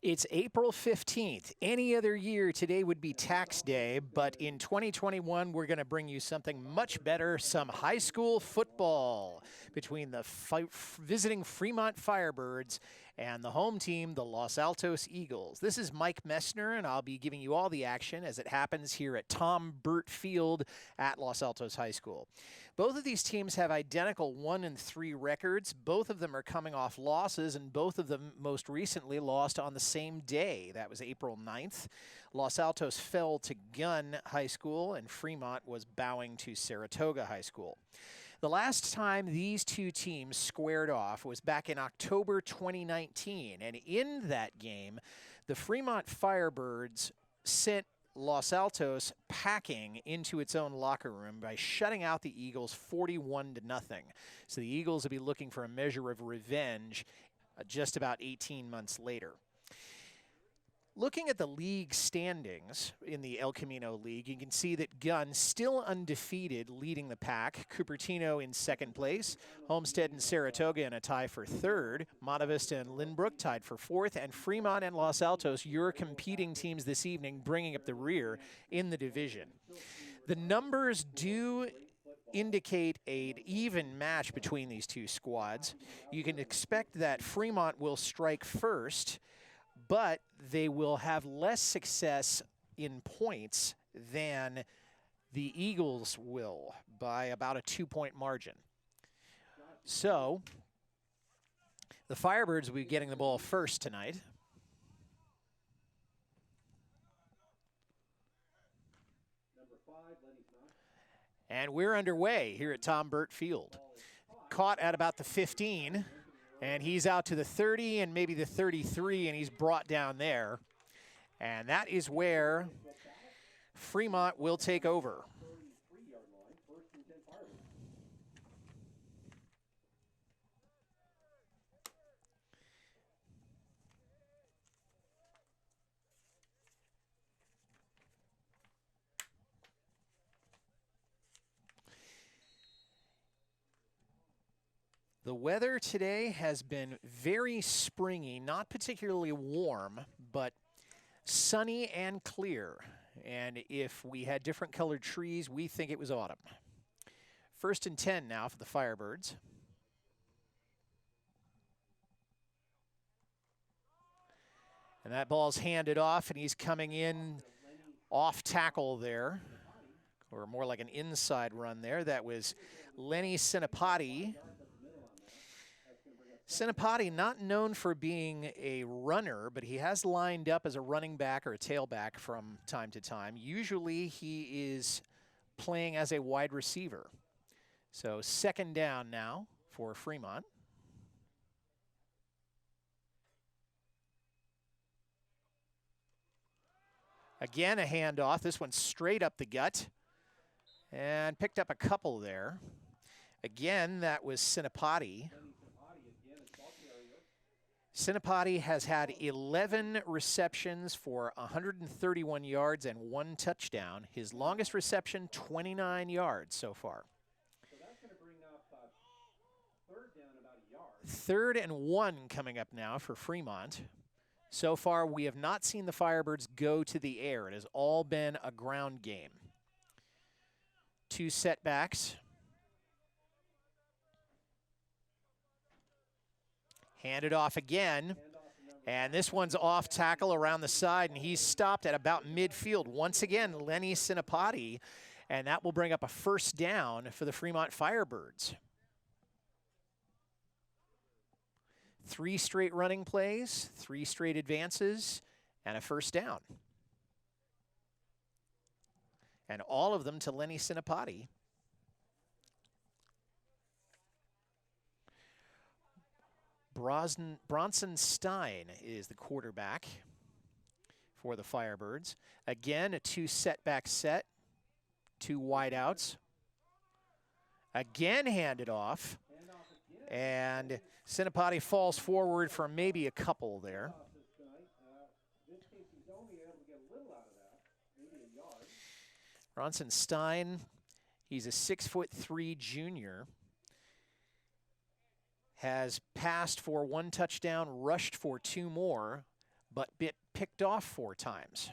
It's April 15th. Any other year, today would be tax day, but in 2021, we're going to bring you something much better, some high school football between the visiting Fremont Firebirds and the home team, the Los Altos Eagles. This is Mike Messner, and I'll be giving you all the action as it happens here at Tom Burt Field at Los Altos High School. Both of these teams have identical 1-3 records. Both of them are coming off losses, and both of them most recently lost on the same day. That was April 9th. Los Altos fell to Gunn High School, and Fremont was bowing to Saratoga High School. The last time these two teams squared off was back in October 2019, and in that game, the Fremont Firebirds sent Los Altos packing into its own locker room by shutting out the Eagles 41-0. So the Eagles will be looking for a measure of revenge just about 18 months later. Looking at the league standings in the El Camino League, you can see that Gunn, still undefeated, leading the pack. Cupertino in second place. Homestead and Saratoga in a tie for third. Monte Vista and Lynbrook tied for fourth. And Fremont and Los Altos, your competing teams this evening, bringing up the rear in the division. The numbers do indicate an even match between these two squads. You can expect that Fremont will strike first, but they will have less success in points than the Eagles will by about a 2-point margin. So the Firebirds will be getting the ball first tonight. And we're underway here at Tom Burt Field. Caught at about the 15. And he's out to the 30 and maybe the 33, and he's brought down there. And that is where Fremont will take over. The weather today has been very springy, not particularly warm, but sunny and clear. And if we had different colored trees, we think it was autumn. 1st and 10 now for the Firebirds. And that ball's handed off, and he's coming in off tackle there, or more like an inside run there. That was Lenny Sinapati. Sinapati, not known for being a runner, but he has lined up as a running back or a tailback from time to time. Usually he is playing as a wide receiver. So 2nd down now for Fremont. Again, a handoff. This one straight up the gut and picked up a couple there. Again, that was Sinapati. Sinapati has had 11 receptions for 131 yards and 1 touchdown. His longest reception, 29 yards so far. So that's going to bring up 3rd down about a yard. 3rd and 1 coming up now for Fremont. So far, we have not seen the Firebirds go to the air. It has all been a ground game. 2 setbacks. Handed off again, and this one's off tackle around the side, and he's stopped at about midfield. Once again, Lenny Sinapati, and that will bring up a 1st down for the Fremont Firebirds. 3 straight running plays, 3 straight advances, and a 1st down. And all of them to Lenny Sinapati. Bronson Stein is the quarterback for the Firebirds. Again, a 2 setback set, 2 wideouts. Again handed off, and Sinapati falls forward for maybe a couple there. Bronson Stein, he's a 6'3" junior. has passed for 1 touchdown, rushed for 2 more, but been picked off 4 times.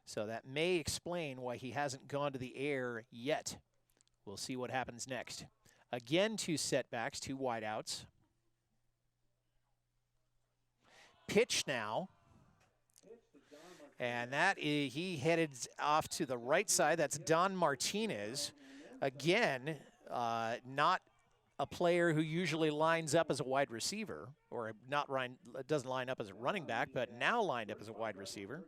So that may explain why he hasn't gone to the air yet. We'll see what happens next. Again, 2 setbacks, 2 wideouts. Pitch now. And that is, he headed off to the right side. That's Don Martinez. Again, not a player who usually lines up as a wide receiver, or not doesn't line up as a running back, but now lined up as a wide receiver.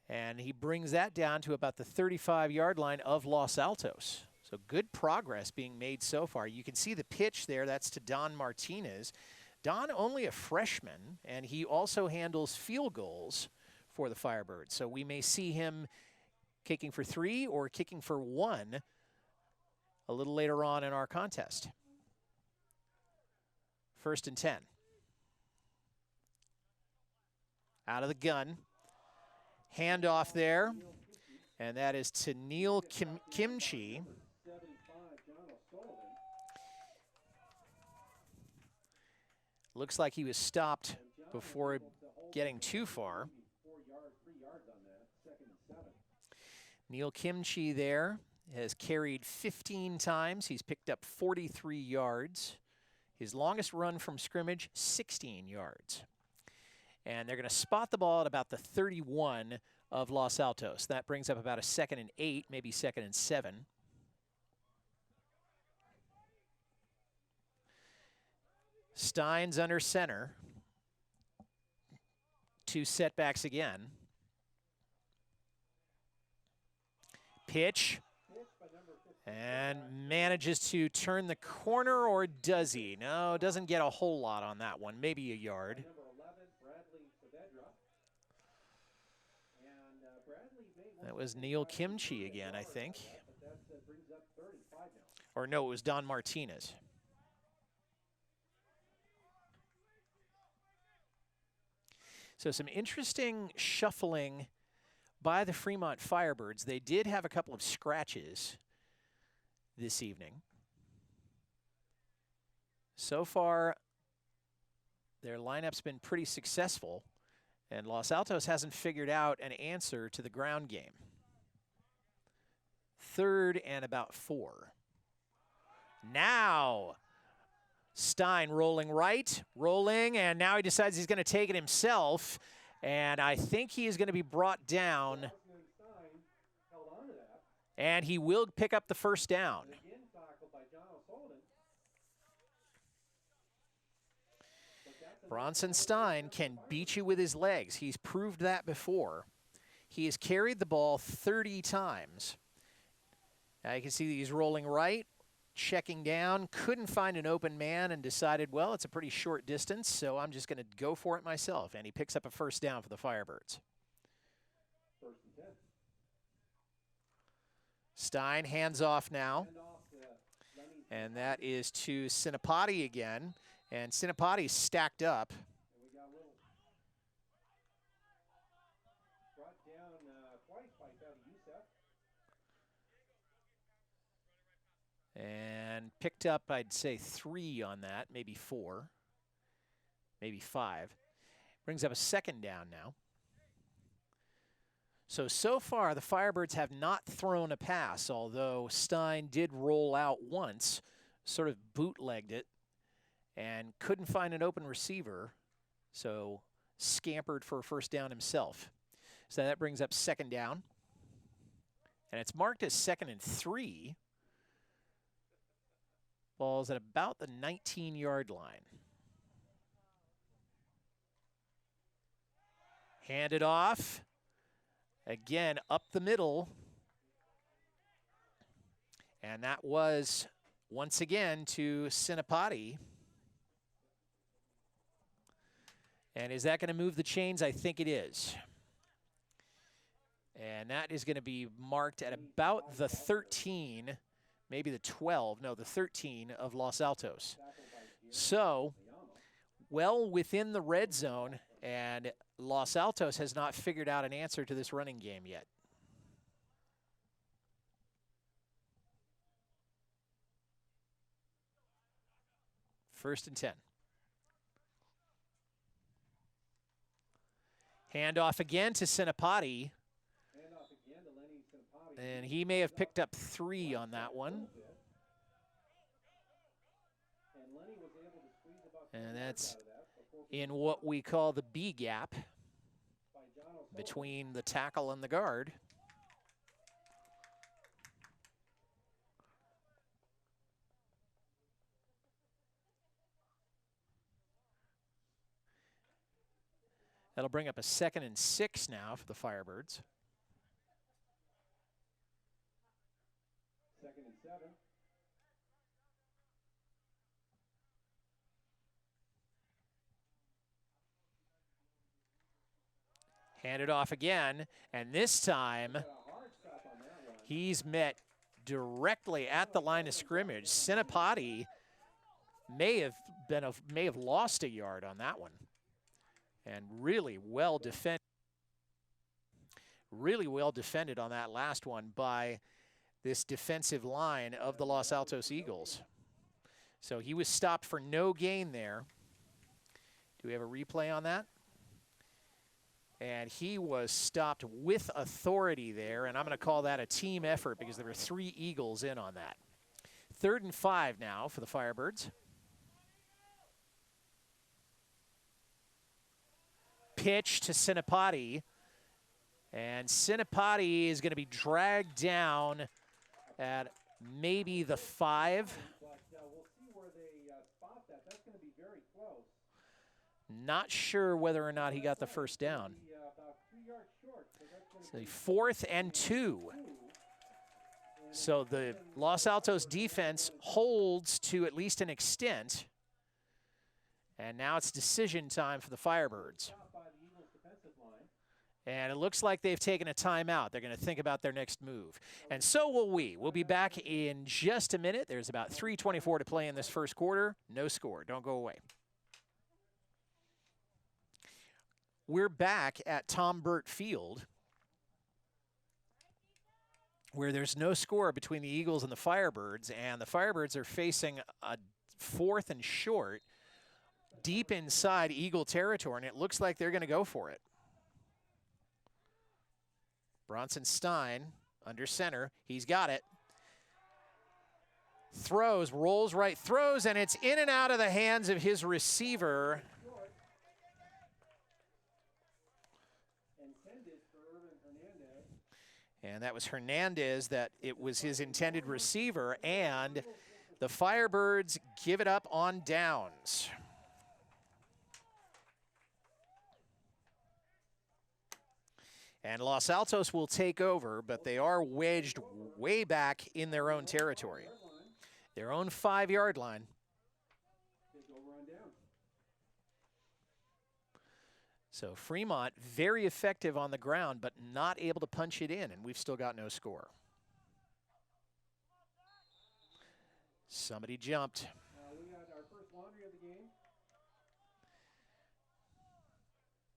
And he brings that down to about the 35-yard line of Los Altos. So good progress being made so far. You can see the pitch there. That's to Don Martinez. Don, only a freshman, and he also handles field goals for the Firebirds. So we may see him kicking for 3 or kicking for 1 a little later on in our contest. 1st and 10. Out of the gun. Handoff there. And that is to Neil Kimchi. Looks like he was stopped before getting too far. Neil Kimchi there has carried 15 times. He's picked up 43 yards. His longest run from scrimmage, 16 yards. And they're going to spot the ball at about the 31 of Los Altos. That brings up about a 2nd and 8, maybe 2nd and 7. Stein's under center. 2 setbacks again. Pitch. And manages to turn the corner, or does he? No, doesn't get a whole lot on that one, maybe a yard. That was Neil Kimchi again, I think. Or no, it was Don Martinez. So some interesting shuffling by the Fremont Firebirds. They did have a couple of scratches this evening. So far, their lineup's been pretty successful, and Los Altos hasn't figured out an answer to the ground game. 3rd and about 4. Now, Stein rolling right, rolling, and now he decides he's going to take it himself, and I think he is going to be brought down, and he will pick up the 1st down. Bronson Stein can beat you with his legs. He's proved that before. He has carried the ball 30 times. Now you can see that he's rolling right, checking down, couldn't find an open man and decided, well, it's a pretty short distance, so I'm just going to go for it myself. And he picks up a 1st down for the Firebirds. 1st and 10. Stein hands off now. And that is to Sinapati again. And Sinapati's stacked up. Brought down twice by Youssef. And picked up, I'd say 3 on that, maybe 4, maybe 5. Brings up a 2nd down now. So far, the Firebirds have not thrown a pass, although Stein did roll out once, sort of bootlegged it, and couldn't find an open receiver, so scampered for a 1st down himself. So that brings up 2nd down. And it's marked as 2nd and 3. Ball's at about the 19-yard line. Handed off. Again, up the middle. And that was, once again, to Sinapati. And is that going to move the chains? I think it is. And that is going to be marked at about the 13, maybe the 12, no, the 13 of Los Altos. So, well within the red zone, and Los Altos has not figured out an answer to this running game yet. 1st and 10. Handoff again to Sinapati. And he may have picked up 3 on that one. And that's in what we call the B gap between the tackle and the guard. That'll bring up a 2nd and 6 now for the Firebirds. 2nd and 7. Handed off again, and this time he's met directly at the line of scrimmage. Sinapati may have lost a yard on that one, and really well defended. Really well defended on that last one by this defensive line of the Los Altos Eagles. So he was stopped for no gain there. Do we have a replay on that? And he was stopped with authority there, and I'm going to call that a team effort because there were 3 Eagles in on that. 3rd and 5 now for the Firebirds. Pitch to Sinapati, and Sinapati is going to be dragged down at maybe the 5. But we'll see where they spot that. That's going to be very close. Not sure whether or not he got the first down. About 2 yards short. So that's So 4th and 2. So the Los Altos defense holds to at least an extent. And now it's decision time for the Firebirds. And it looks like they've taken a timeout. They're going to think about their next move. And so will we. We'll be back in just a minute. There's about 3:24 to play in this first quarter. No score. Don't go away. We're back at Tom Burt Field, where there's no score between the Eagles and the Firebirds. And the Firebirds are facing a 4th and short deep inside Eagle territory. And it looks like they're going to go for it. Bronson Stein under center. He's got it. Throws, rolls right, throws, and it's in and out of the hands of his receiver. And that was Hernandez, that it was his intended receiver, and the Firebirds give it up on downs. And Los Altos will take over, but they are wedged way back in their own territory. Their own 5-yard line. So Fremont, very effective on the ground, but not able to punch it in, and we've still got no score. Somebody jumped. We got our first laundry of the game.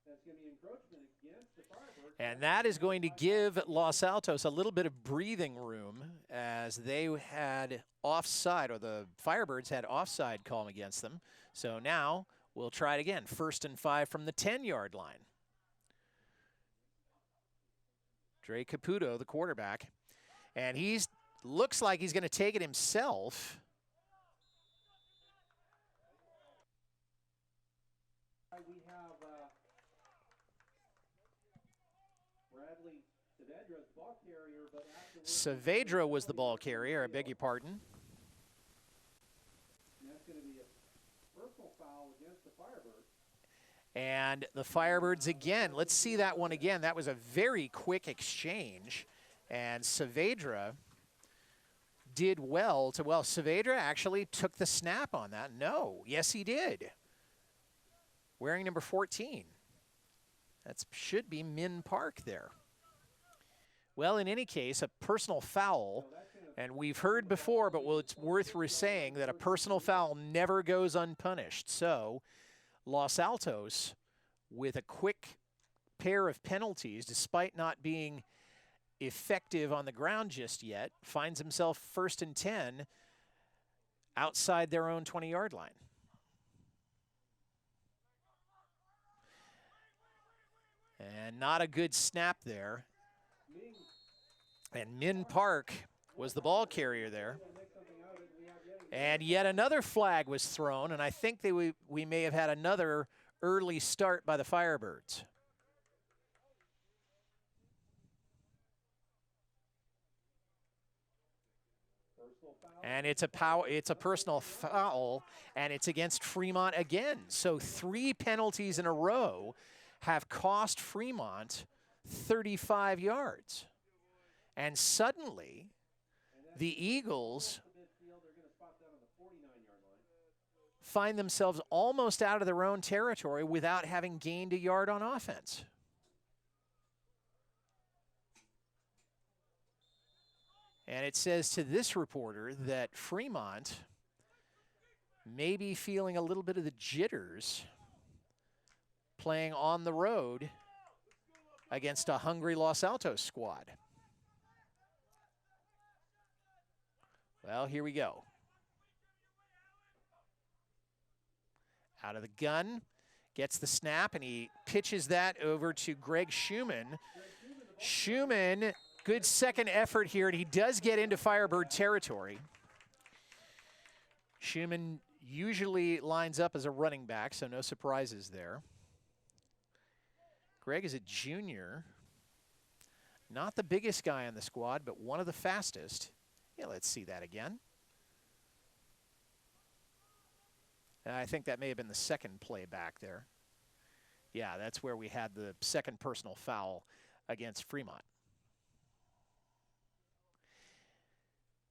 That's going to be encroachment against the Firebirds. And that is going to give Los Altos a little bit of breathing room, as they had offside, or the Firebirds had offside call against them. So now we'll try it again. 1st and 5 from the 10-yard line. Dre Caputo, the quarterback. And he's looks like he's going to take it himself. We have Bradley Saavedra as ball carrier, but Saavedra was the ball carrier, I beg your pardon. And that's going to be a personal foul against the Firebirds. And the Firebirds again. Let's see that one again. That was a very quick exchange. And Saavedra did well. Saavedra actually took the snap on that. No. Yes, he did. Wearing number 14. That should be Min Park there. Well, in any case, a personal foul. And we've heard before, but it's worth saying that a personal foul never goes unpunished. So Los Altos, with a quick pair of penalties, despite not being effective on the ground just yet, finds himself 1st and 10 outside their own 20-yard line. And not a good snap there. And Min Park was the ball carrier there. And yet another flag was thrown, and I think we may have had another early start by the Firebirds. And it's a personal foul, and it's against Fremont again. So 3 penalties in a row have cost Fremont 35 yards. And suddenly, the Eagles find themselves almost out of their own territory without having gained a yard on offense. And it says to this reporter that Fremont may be feeling a little bit of the jitters playing on the road against a hungry Los Altos squad. Well, here we go. Out of the gun, gets the snap, and he pitches that over to Greg Schumann. Schumann, good second effort here, and he does get into Firebird territory. Schumann usually lines up as a running back, so no surprises there. Greg is a junior. Not the biggest guy on the squad, but one of the fastest. Yeah, let's see that again. I think that may have been the second play back there. Yeah, that's where we had the second personal foul against Fremont.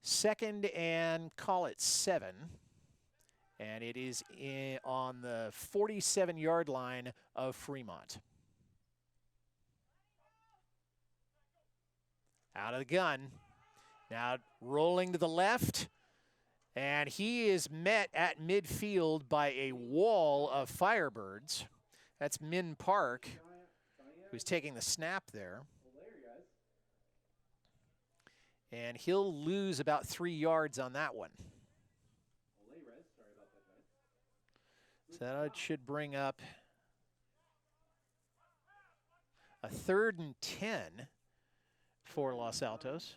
Second and call it 7. And it is on the 47-yard line of Fremont. Out of the gun. Now rolling to the left. And he is met at midfield by a wall of Firebirds. That's Min Park, who's taking the snap there. And he'll lose about 3 yards on that one. So that should bring up a 3rd and 10 for Los Altos.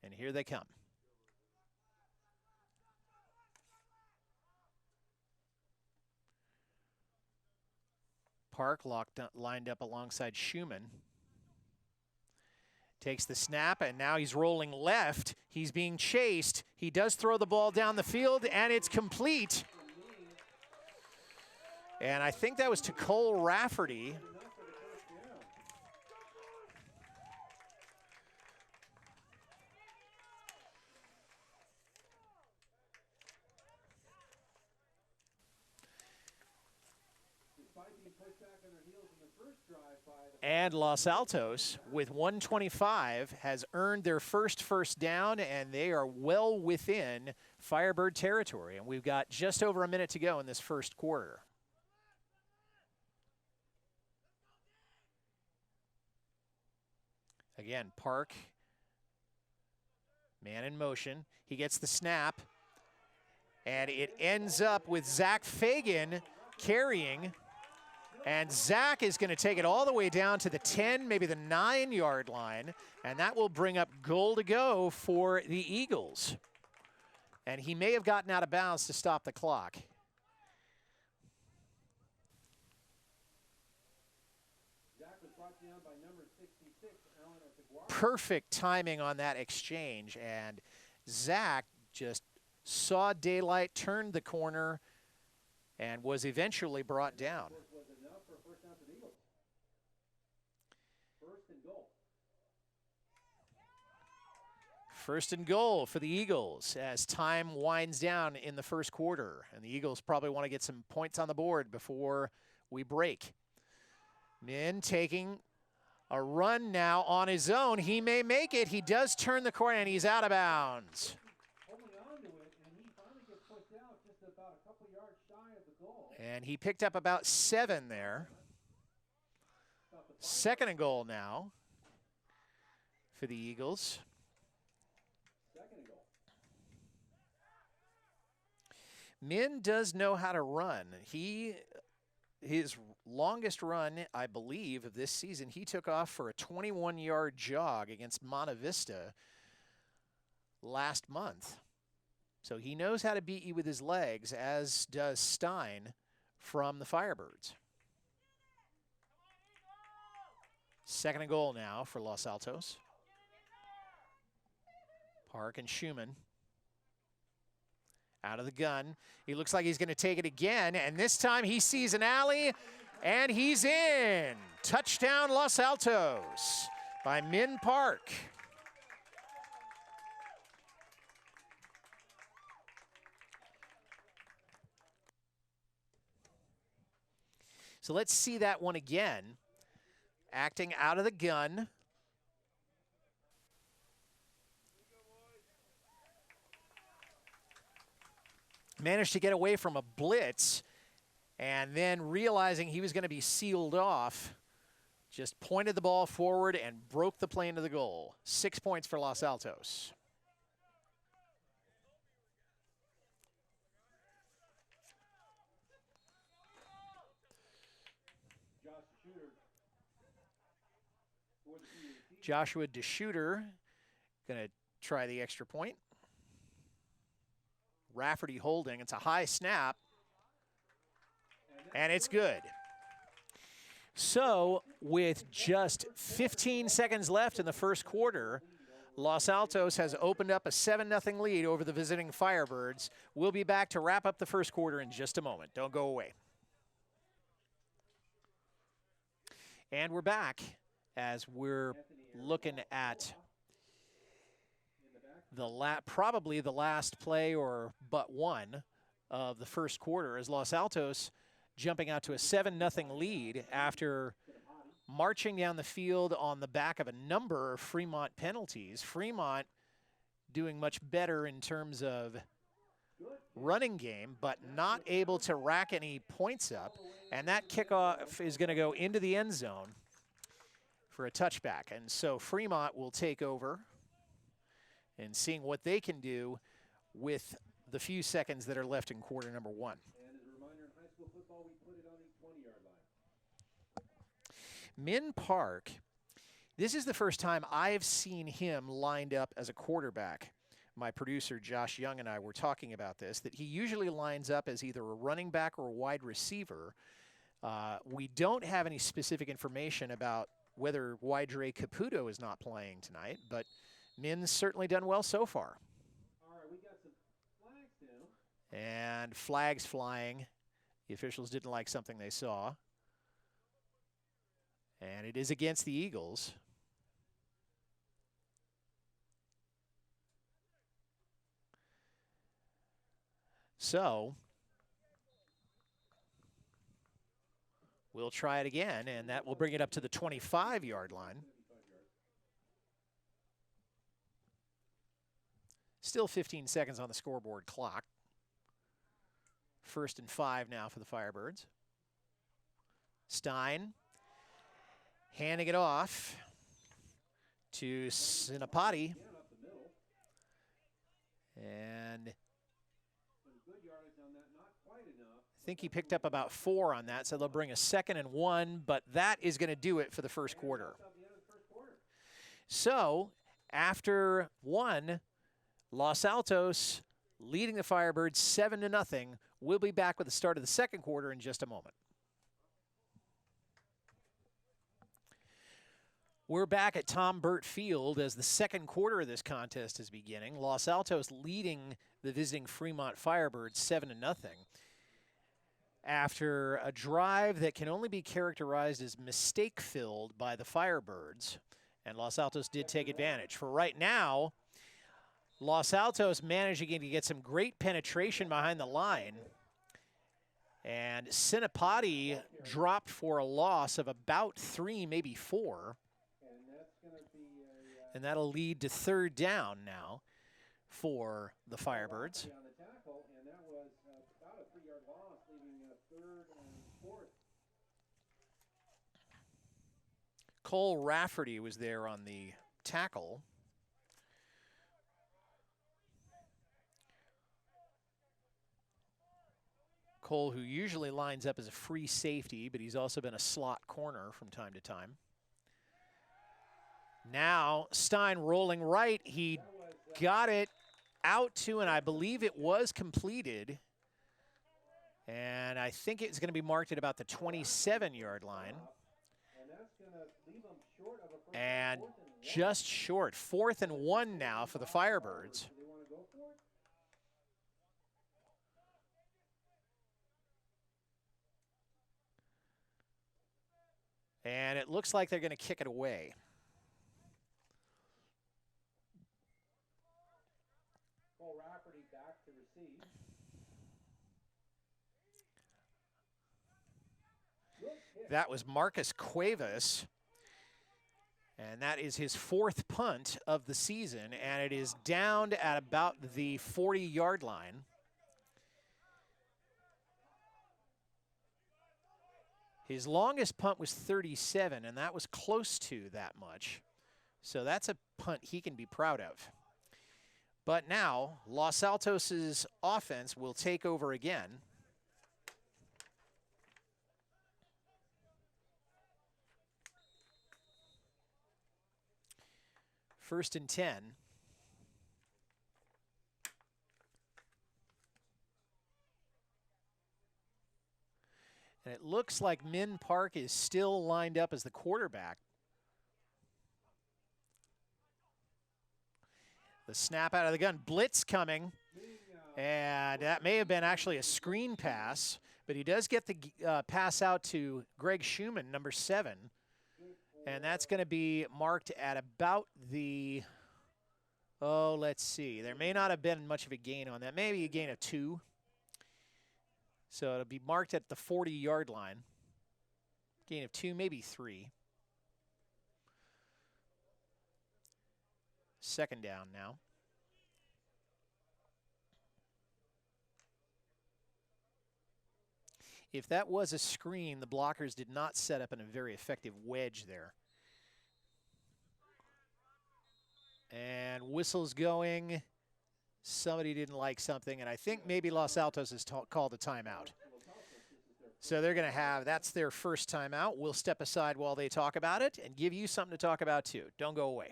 And here they come. Park lined up alongside Schumann. Takes the snap, and now he's rolling left. He's being chased. He does throw the ball down the field, and it's complete. And I think that was to Cole Rafferty. And Los Altos, with 1:25, has earned their first down, and they are well within Firebird territory. And we've got just over a minute to go in this first quarter. Again, Park, man in motion. He gets the snap, and it ends up with Zach Fagan carrying. And Zach is going to take it all the way down to the 10, maybe the 9-yard line, and that will bring up goal to go for the Eagles. And he may have gotten out of bounds to stop the clock. Zach was brought down by number 66, Alan Arteguara. Perfect timing on that exchange, and Zach just saw daylight, turned the corner, and was eventually brought down. First and goal for the Eagles as time winds down in the first quarter. And the Eagles probably want to get some points on the board before we break. Min taking a run now on his own. He may make it. He does turn the corner, and he's out of bounds. Holding on to it, and he finally gets pushed out just about a couple yards shy of the goal. And he picked up about 7 there. Second and goal now for the Eagles. Min does know how to run. His longest run, I believe, of this season, he took off for a 21-yard jog against Monte Vista last month. So he knows how to beat you with his legs, as does Stein from the Firebirds. 2nd and goal now for Los Altos. Park and Schumann out of the gun. He looks like he's going to take it again, and this time he sees an alley, and he's in. Touchdown, Los Altos by Min Park. So let's see that one again. Acting out of the gun. Managed to get away from a blitz, and then realizing he was going to be sealed off, just pointed the ball forward and broke the play into the goal. 6 points for Los Altos. Joshua DeShooter going to try the extra point. Rafferty holding. It's a high snap, and it's good. So with just 15 seconds left in the first quarter, Los Altos has opened up a 7-0 lead over the visiting Firebirds. We'll be back to wrap up the first quarter in just a moment. Don't go away. And we're back as we're looking at probably the last play or but one of the first quarter, as Los Altos jumping out to a 7-0 lead after marching down the field on the back of a number of Fremont penalties. Fremont doing much better in terms of running game, but not able to rack any points up. And that kickoff is going to go into the end zone for a touchback. And so Fremont will take over and seeing what they can do with the few seconds that are left in quarter number one. And as a reminder, in high school football, we put it on the 20-yard line. Min Park, this is the first time I've seen him lined up as a quarterback. My producer, Josh Young, and I were talking about this, that he usually lines up as either a running back or a wide receiver. We don't have any specific information about whether Wydre Caputo is not playing tonight, but Min's certainly done well so far. All right, we got some flags now. And flags flying. The officials didn't like something they saw. And it is against the Eagles. So we'll try it again, and that will bring it up to the 25-yard line. Still 15 seconds on the scoreboard clock. 1st and 5 now for the Firebirds. Stein handing it off to Sinapati. And I think he picked up about 4 on that, so they'll bring a 2nd and 1, but that is going to do it for the first quarter. So after 1, Los Altos leading the Firebirds 7-0. We'll be back with the start of the second quarter in just a moment. We're back at Tom Burt Field as the second quarter of this contest is beginning. Los Altos leading the visiting Fremont Firebirds 7-0. After a drive that can only be characterized as mistake-filled by the Firebirds, and Los Altos did take advantage. For right now, Los Altos managing to get some great penetration behind the line. And Sinapati dropped for a loss of about 3, maybe 4. And that'll lead to 3rd down now for the Firebirds. Cole Rafferty was there on the tackle. Cole, who usually lines up as a free safety, but he's also been a slot corner from time to time. Now Stein rolling right. He got it out to, and I believe it was completed. And I think it's going to be marked at about the 27-yard line. And just short. 4th and 1 now for the Firebirds. And it looks like they're going to kick it away. That was Marcus Cuevas, and that is his 4th punt of the season, and it is downed at about the 40-yard line. His longest punt was 37, and that was close to that much. So that's a punt he can be proud of. But now, Los Altos' offense will take over again. First and 10. And it looks like Min Park is still lined up as the quarterback. The snap out of the gun, blitz coming. And that may have been actually a screen pass, but he does get the pass out to Greg Schumann, number 7. And that's going to be marked at about the, oh, let's see. There may not have been much of a gain on that. Maybe a gain of 2. So it'll be marked at the 40-yard line. Gain of 2, maybe 3. Second down now. If that was a screen, the blockers did not set up in a very effective wedge there. And whistles going. Somebody didn't like something, and I think maybe Los Altos has called a timeout. So they're going to have, that's their first timeout. We'll step aside while they talk about it and give you something to talk about too. Don't go away.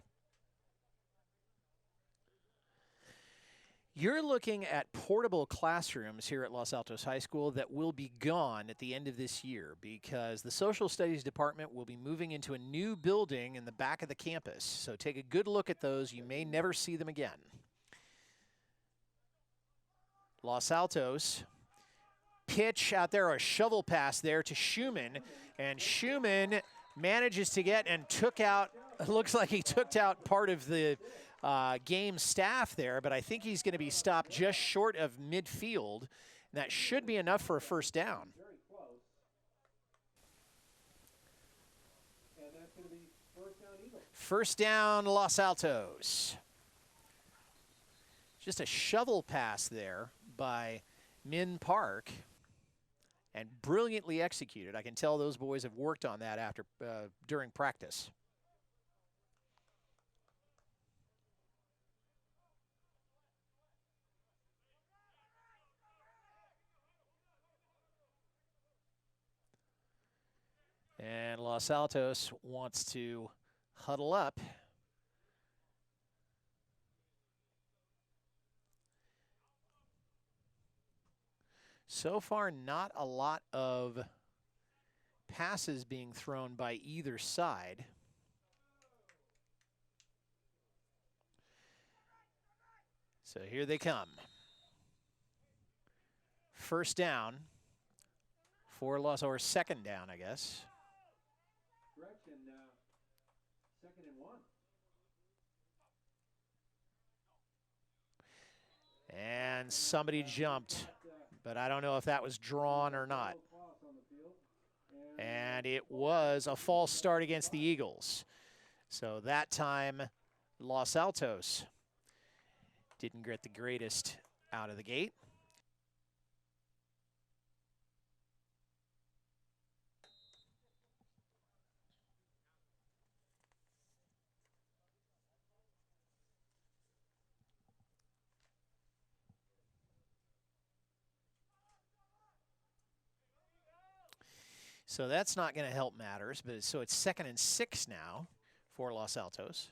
You're looking at portable classrooms here at Los Altos High School that will be gone at the end of this year because the Social Studies Department will be moving into a new building in the back of the campus. So take a good look at those. You may never see them again. Los Altos, pitch out there, a shovel pass there to Schumann, and Schumann manages to get and took out, it looks like he took out part of the game staff there, but I think he's going to be stopped just short of midfield, and that should be enough for a first down. First down, Los Altos. Just a shovel pass there by Min Park, and brilliantly executed. I can tell those boys have worked on that after during practice. And Los Altos wants to huddle up. So far, not a lot of passes being thrown by either side. So here they come. First down for Los, or second down, I guess. Direction, 2nd and 1. And somebody jumped, but I don't know if that was drawn or not. And it was a false start against the Eagles. So that time, Los Altos didn't get the greatest out of the gate. So that's not going to help matters, but so it's 2nd and 6 now for Los Altos.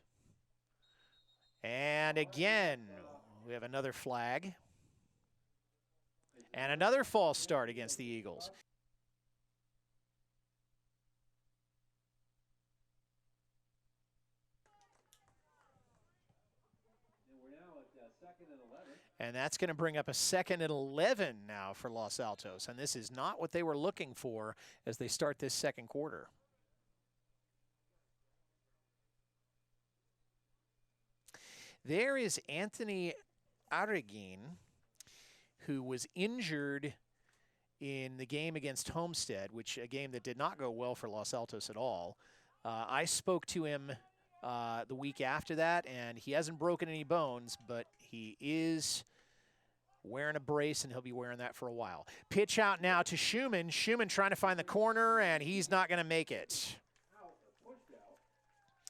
And again, we have another flag. And another false start against the Eagles. And that's going to bring up a 2nd and 11 now for Los Altos. And this is not what they were looking for as they start this second quarter. There is Anthony Arreguin, who was injured in the game against Homestead, which a game that did not go well for Los Altos at all. I spoke to him the week after that, and he hasn't broken any bones, but he is wearing a brace, and he'll be wearing that for a while. Pitch out now to Schumann. Schumann trying to find the corner, and he's not going to make it.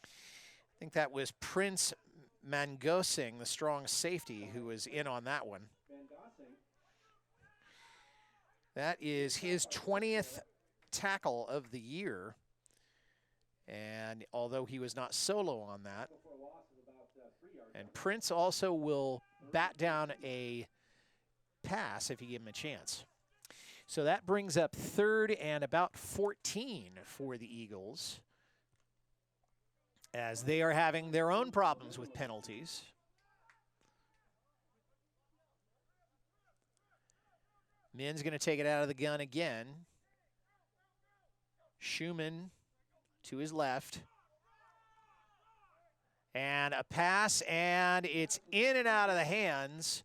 I think that was Prince Mangosing, the strong safety, who was in on that one. That is his 20th tackle of the year. And although he was not solo on that, and Prince also will bat down a pass if you give him a chance. So that brings up 3rd and about 14 for the Eagles, as they are having their own problems with penalties. Min's going to take it out of the gun again. Schumann to his left. And a pass, and it's in and out of the hands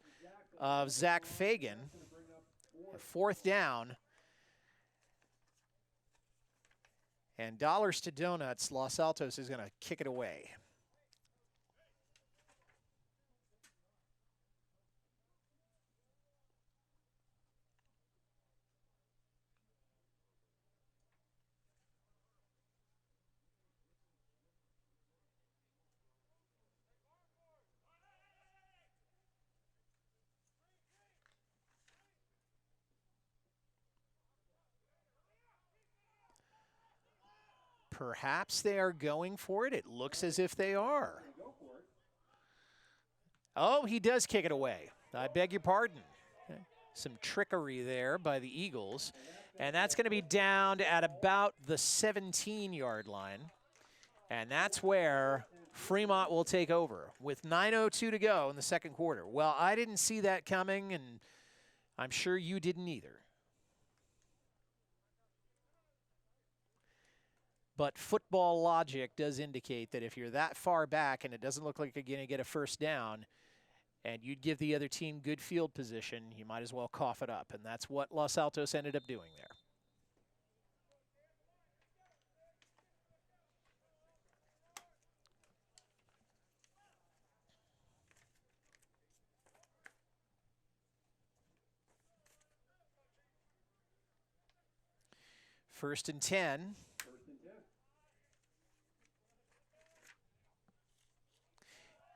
of Zach Fagan. 4th down. And dollars to donuts, Los Altos is going to kick it away. Perhaps they are going for it. It looks as if they are. Oh, he does kick it away. I beg your pardon. Some trickery there by the Eagles. And that's going to be down at about the 17-yard line. And that's where Fremont will take over with 9:02 to go in the second quarter. Well, I didn't see that coming, and I'm sure you didn't either. But football logic does indicate that if you're that far back and it doesn't look like you're going to get a first down and you'd give the other team good field position, you might as well cough it up. And that's what Los Altos ended up doing there. First and 10.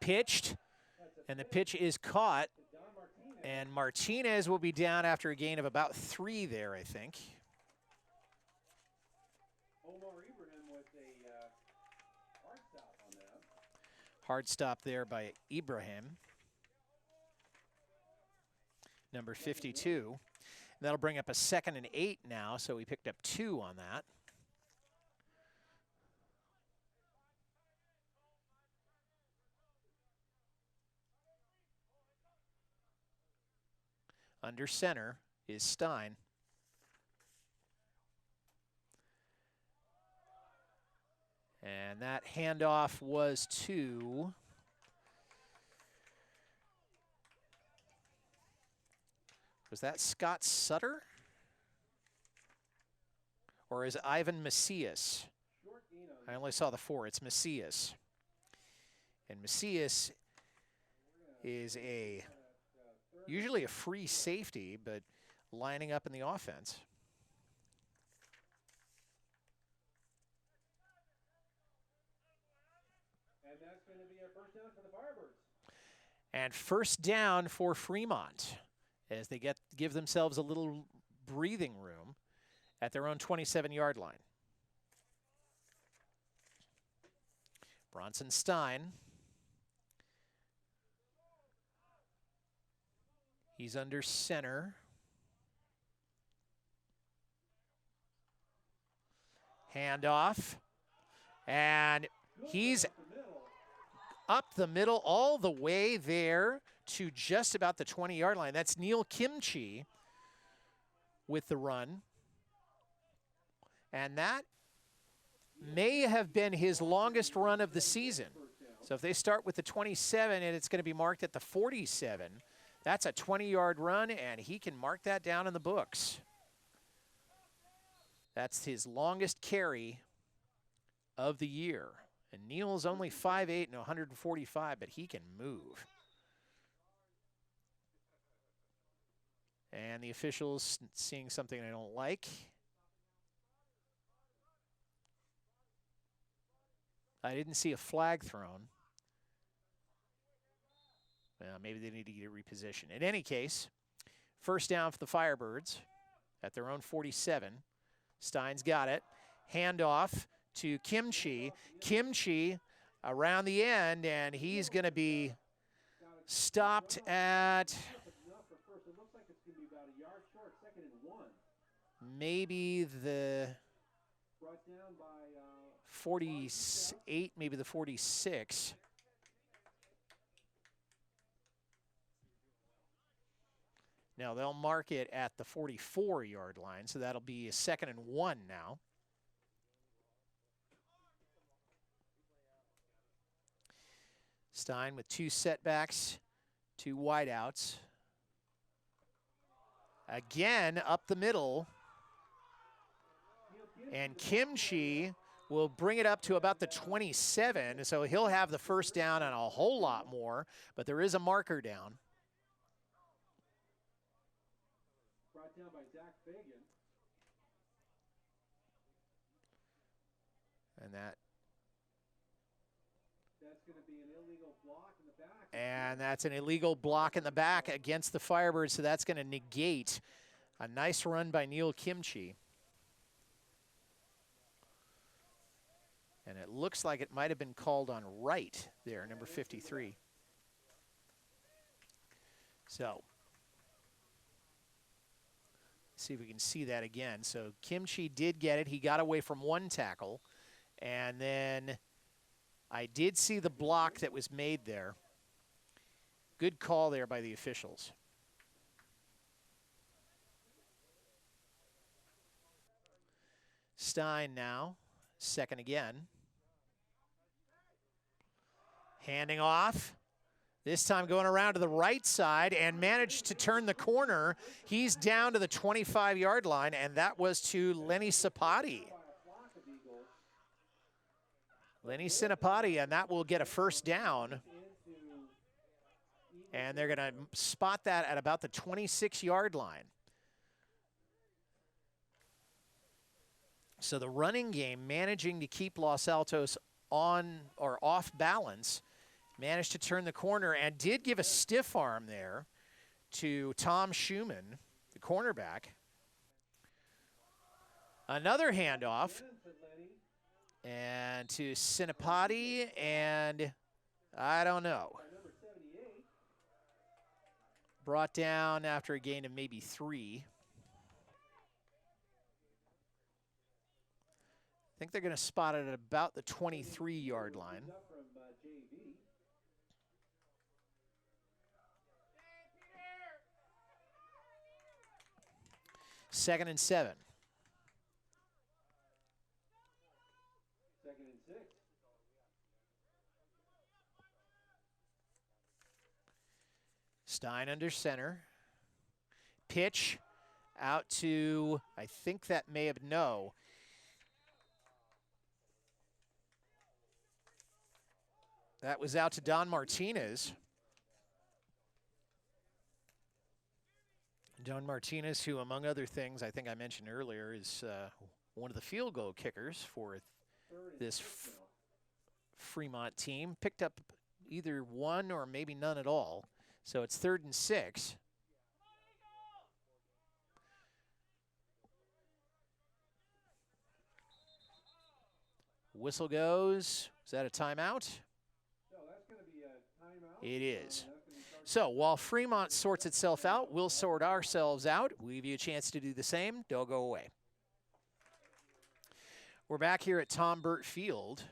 Pitched, and the pitch is caught, and Martinez will be down after a gain of about 3 there, I think. Hard stop there by Ibrahim, number 52. That'll bring up a 2nd and 8 now, so we picked up 2 on that. Under center is Stein. And that handoff was to was that Scott Sutter? Or is Ivan Macias? I only saw the 4. It's Macias. And Macias is usually a free safety, but lining up in the offense. And that's going to be a first down for the Firebirds. And first down for Fremont as they give themselves a little breathing room at their own 27-yard line. Bronson Stein. He's under center. Handoff. And he's up the middle all the way there to just about the 20-yard line. That's Neil Kimchi with the run. And that may have been his longest run of the season. So if they start with the 27 and it's going to be marked at the 47, that's a 20-yard run, and he can mark that down in the books. That's his longest carry of the year. And Neil's only 5'8" and 145, but he can move. And the officials seeing something they don't like. I didn't see a flag thrown. Well, maybe they need to get it repositioned. In any case, first down for the Firebirds at their own 47. Stein's got it. Handoff to Kimchi. Kimchi around the end, and he's going to be stopped at maybe the 48, maybe the 46. Now they'll mark it at the 44-yard line, so that'll be a 2nd and 1 now. Stein with 2 setbacks, 2 wideouts. Again, up the middle. And Kimchi will bring it up to about the 27, so he'll have the first down and a whole lot more, but there is a marker down. Brought down by Zach Fagan. And that's going to be an illegal block in the back. And that's an illegal block in the back against the Firebirds, so that's going to negate a nice run by Neil Kimchi. And it looks like it might have been called on right there, number 53. So, see if we can see that again. So Kimchi did get it. He got away from 1 tackle. And then I did see the block that was made there. Good call there by the officials. Stein now, 2nd again. Handing off. This time going around to the right side and managed to turn the corner. He's down to the 25-yard line, and that was to Lenny Sapati. Lenny Sinapati, and that will get a first down. And they're going to spot that at about the 26-yard line. So the running game managing to keep Los Altos on or off balance, managed to turn the corner and did give a stiff arm there to Tom Schumann, the cornerback. Another handoff. And to Sinapati, and I don't know. Brought down after a gain of maybe 3. I think they're going to spot it at about the 23-yard line. Second and 7. 2nd and 6. Stein under center. Pitch out to, I think that may have, no. That was out to Don Martinez. Don Martinez, who among other things, I think I mentioned earlier, is one of the field goal kickers for this Fremont team. Picked up either 1 or maybe none at all. So it's 3rd and 6. Whistle goes. Is that a timeout? So that's going to be a timeout. It is. That's gonna be starting So while Fremont sorts itself out, we'll sort ourselves out. We'll give you a chance to do the same. Don't go away. We're back here at Tom Burt Field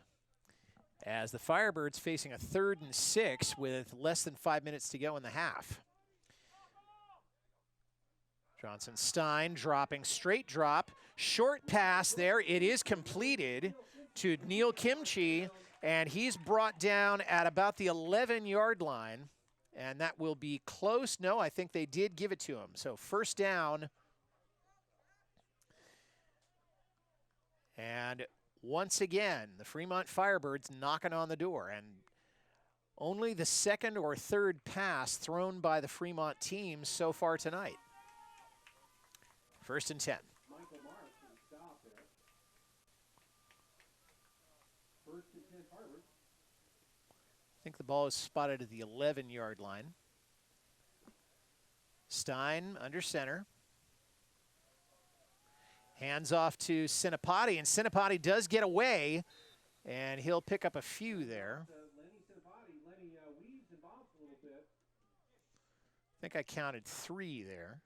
as the Firebirds facing a 3rd and 6 with less than 5 minutes to go in the half. Johnson Stein dropping, straight drop, short pass there. It is completed to Neil Kimchi, and he's brought down at about the 11-yard line, and that will be close. No, I think they did give it to him. So first down. And once again, the Fremont Firebirds knocking on the door, and only the 2nd or 3rd pass thrown by the Fremont team so far tonight. 1st and 10. Michael Morris for the stop there. 1st and 10 Harvard. I think the ball is spotted at the 11-yard line. Stein under center. Hands off to Sinapati, and Sinapati does get away, and he'll pick up a few there. Lenny Sinapati. Lenny weaves and bobs a little bit. I think I counted 3 there.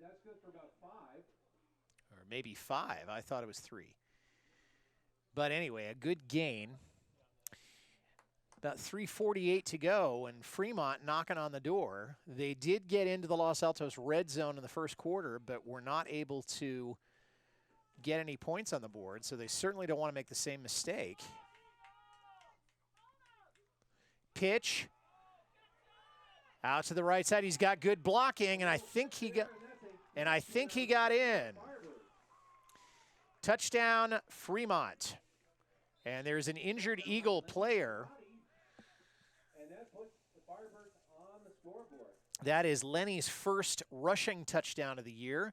That's good for about 5. Or maybe 5. I thought it was 3. But anyway, a good gain. About 3:48 to go, and Fremont knocking on the door. They did get into the Los Altos red zone in the first quarter, but were not able to get any points on the board, so they certainly don't want to make the same mistake. Pitch. Out to the right side. He's got good blocking, and I think he got in. Touchdown, Fremont. And there's an injured Eagle player. And that puts the Firebirds on the scoreboard. That is Lenny's first rushing touchdown of the year. And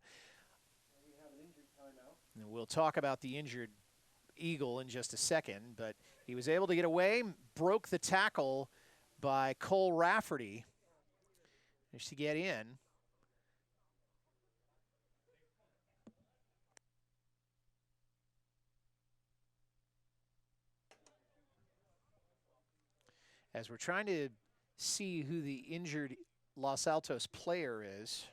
we have an injured timeout. And we'll talk about the injured Eagle in just a second, but he was able to get away, broke the tackle by Cole Rafferty just to get in. As we're trying to see who the injured Los Altos player is.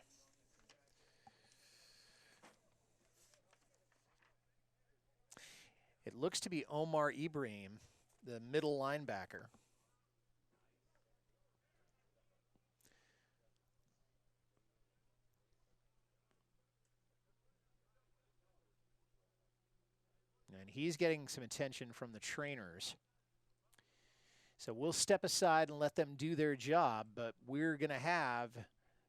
It looks to be Omar Ibrahim, the middle linebacker. And he's getting some attention from the trainers. So we'll step aside and let them do their job, but we're going to have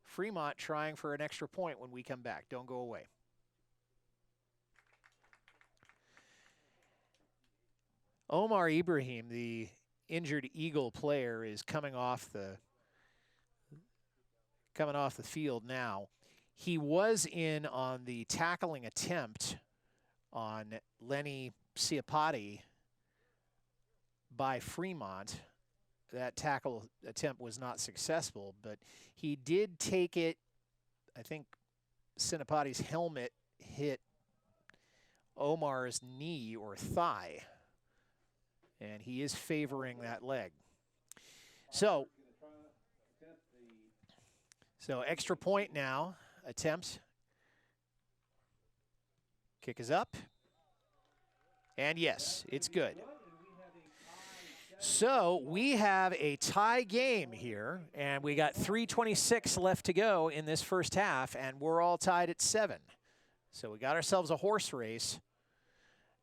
Fremont trying for an extra point when we come back. Don't go away. Omar Ibrahim, the injured Eagle player, is coming off the field now. He was in on the tackling attempt on Lenny Siapati by Fremont. That tackle attempt was not successful, but he did take it. I think Sinapati's helmet hit Omar's knee or thigh, and he is favoring that leg. So extra point now, attempt. Kick is up. And yes, it's good. So we have a tie game here, and we got 3:26 left to go in this first half, and we're all tied at 7. So we got ourselves a horse race.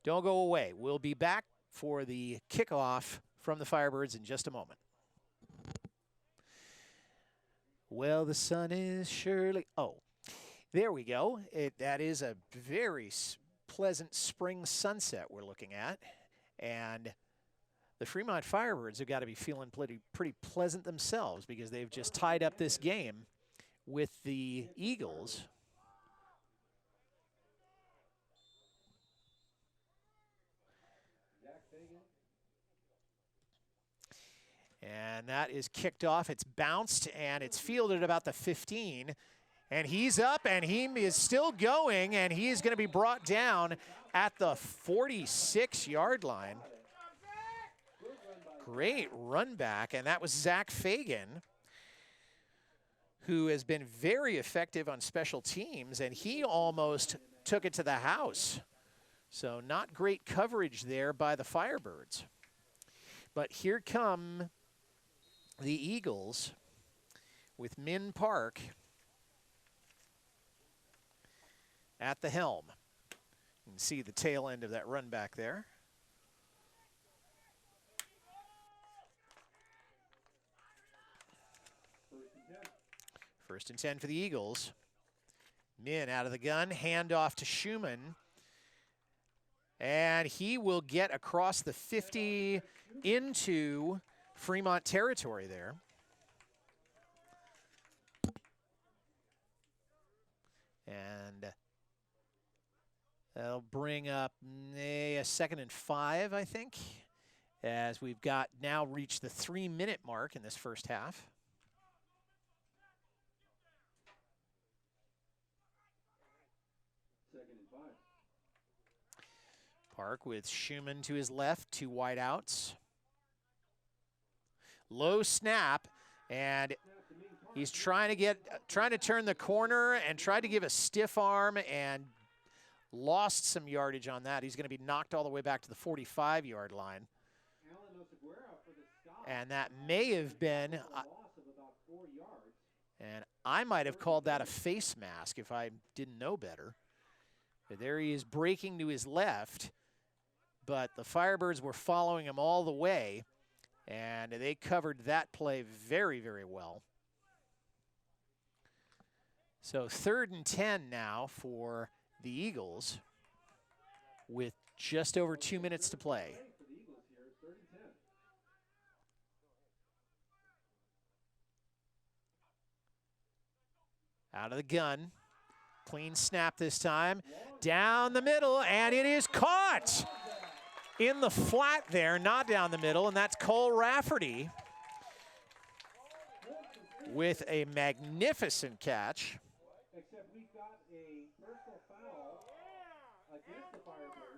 Don't go away. We'll be back for the kickoff from the Firebirds in just a moment. Well, the sun is surely... Oh, there we go. That is a very pleasant spring sunset we're looking at, and the Fremont Firebirds have got to be feeling pretty pleasant themselves because they've just tied up this game with the Eagles. And that is kicked off. It's bounced, and it's fielded about the 15. And he's up, and he is still going, and he is going to be brought down at the 46-yard line. Great run back, and that was Zach Fagan, who has been very effective on special teams, and he almost took it to the house. So not great coverage there by the Firebirds. But here come the Eagles with Min Park at the helm. You can see the tail end of that run back there. First and 10 for the Eagles. Min out of the gun, handoff to Schumann. And he will get across the 50 into Fremont territory there. And that'll bring up a 2nd and 5, I think, as we've got now reached the 3-minute mark in this first half. Park with Schumann to his left, 2 wide outs. Low snap, and he's trying to turn the corner and tried to give a stiff arm and lost some yardage on that. He's going to be knocked all the way back to the 45-yard line. And that may have been, and I might have called that a face mask if I didn't know better. But there he is breaking to his left, but the Firebirds were following him all the way, and they covered that play very, very well. So 3rd and 10 now for the Eagles with just over 2 minutes to play. Out of the gun. Clean snap this time. Down the middle, and it is caught in the flat there, not down the middle, and that's Cole Rafferty with a magnificent catch.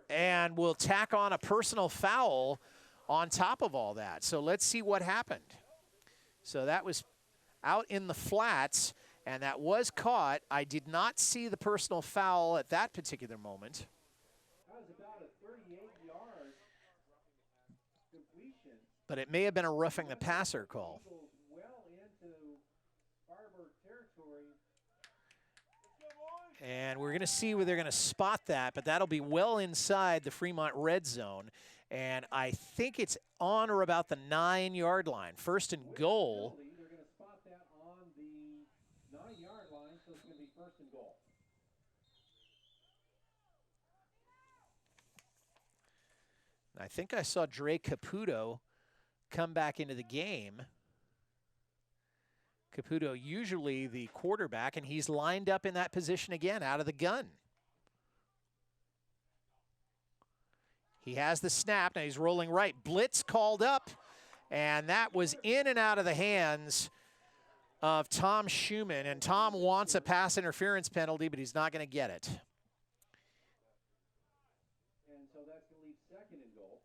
And we'll tack on a personal foul on top of all that. So let's see what happened. So that was out in the flats, and that was caught. I did not see the personal foul at that particular moment. That was about a 38-yard completion. But it may have been a roughing the passer call. Well into Firebird territory. And we're going to see where they're going to spot that, but that'll be well inside the Fremont red zone. And I think it's on or about the 9-yard line. 1st and goal. They're going to spot that on the 9-yard line, so it's going to be 1st and goal. I think I saw Dre Caputo come back into the game. Caputo usually the quarterback, and he's lined up in that position again out of the gun. He has the snap, now he's rolling right. Blitz called up, and that was in and out of the hands of Tom Schumann, and Tom wants a pass interference penalty, but he's not going to get it. And so that's going to leave 2nd and goal.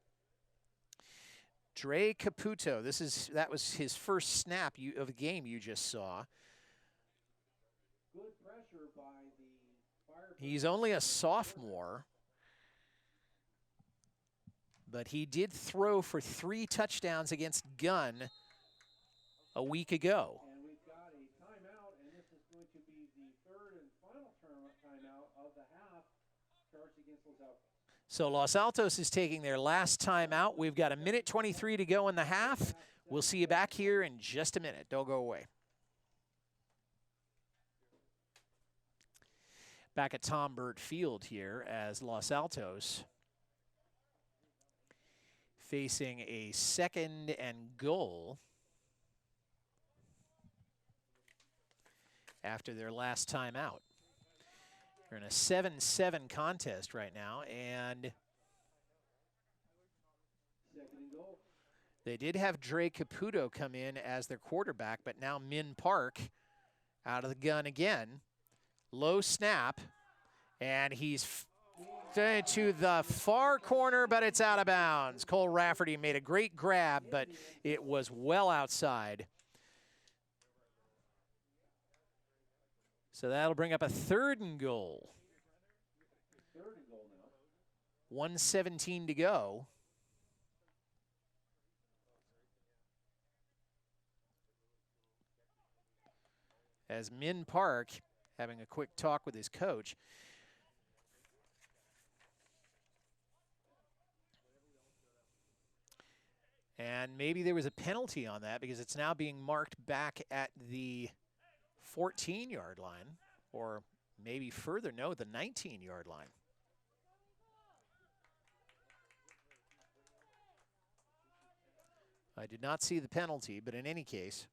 Dre Caputo, that was his first snap of the game you just saw. Good pressure by the Firebirds. He's only a sophomore, but he did throw for 3 touchdowns against Gunn a week ago. And we've got a timeout, and this is going to be the 3rd and final timeout of the half charged against Los Altos. So Los Altos is taking their last time out. We've got 1:23 to go in the half. We'll see you back here in just a minute. Don't go away. Back at Tom Burt Field here as Los Altos facing a 2nd and goal after their last time out. They're in a 7-7 contest right now, and they did have Dre Caputo come in as their quarterback, but now Min Park out of the gun again. Low snap, and he's to the far corner, but it's out of bounds. Cole Rafferty made a great grab, but it was well outside. So that'll bring up a 3rd and goal. 1:17 to go. As Min Park having a quick talk with his coach. And maybe there was a penalty on that because it's now being marked back at the 14-yard line, or maybe further, no, the 19-yard line. I did not see the penalty, but in any case,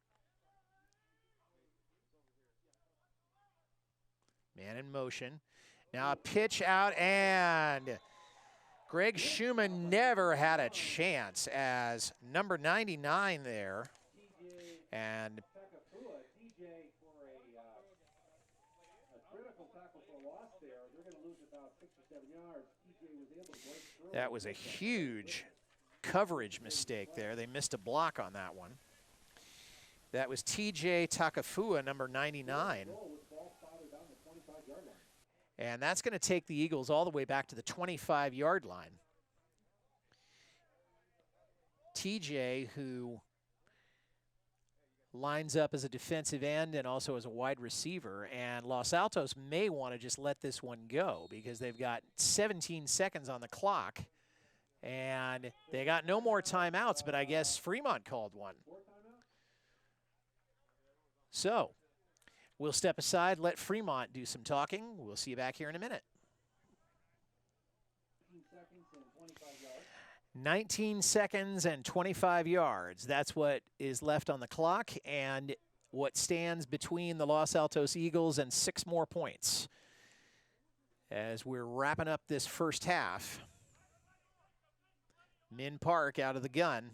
man in motion. Now a pitch out, and Greg Schumann never had a chance as number 99 there. And that was a huge coverage mistake there. They missed a block on that one. That was TJ Takafua, number 99. And that's going to take the Eagles all the way back to the 25-yard line. TJ, who lines up as a defensive end and also as a wide receiver, and Los Altos may want to just let this one go because they've got 17 seconds on the clock, and they got no more timeouts, but I guess Fremont called one. So we'll step aside, let Fremont do some talking. We'll see you back here in a minute. 19 seconds and 25 yards. That's what is left on the clock and what stands between the Los Altos Eagles and 6 more points as we're wrapping up this first half. Min Park out of the gun.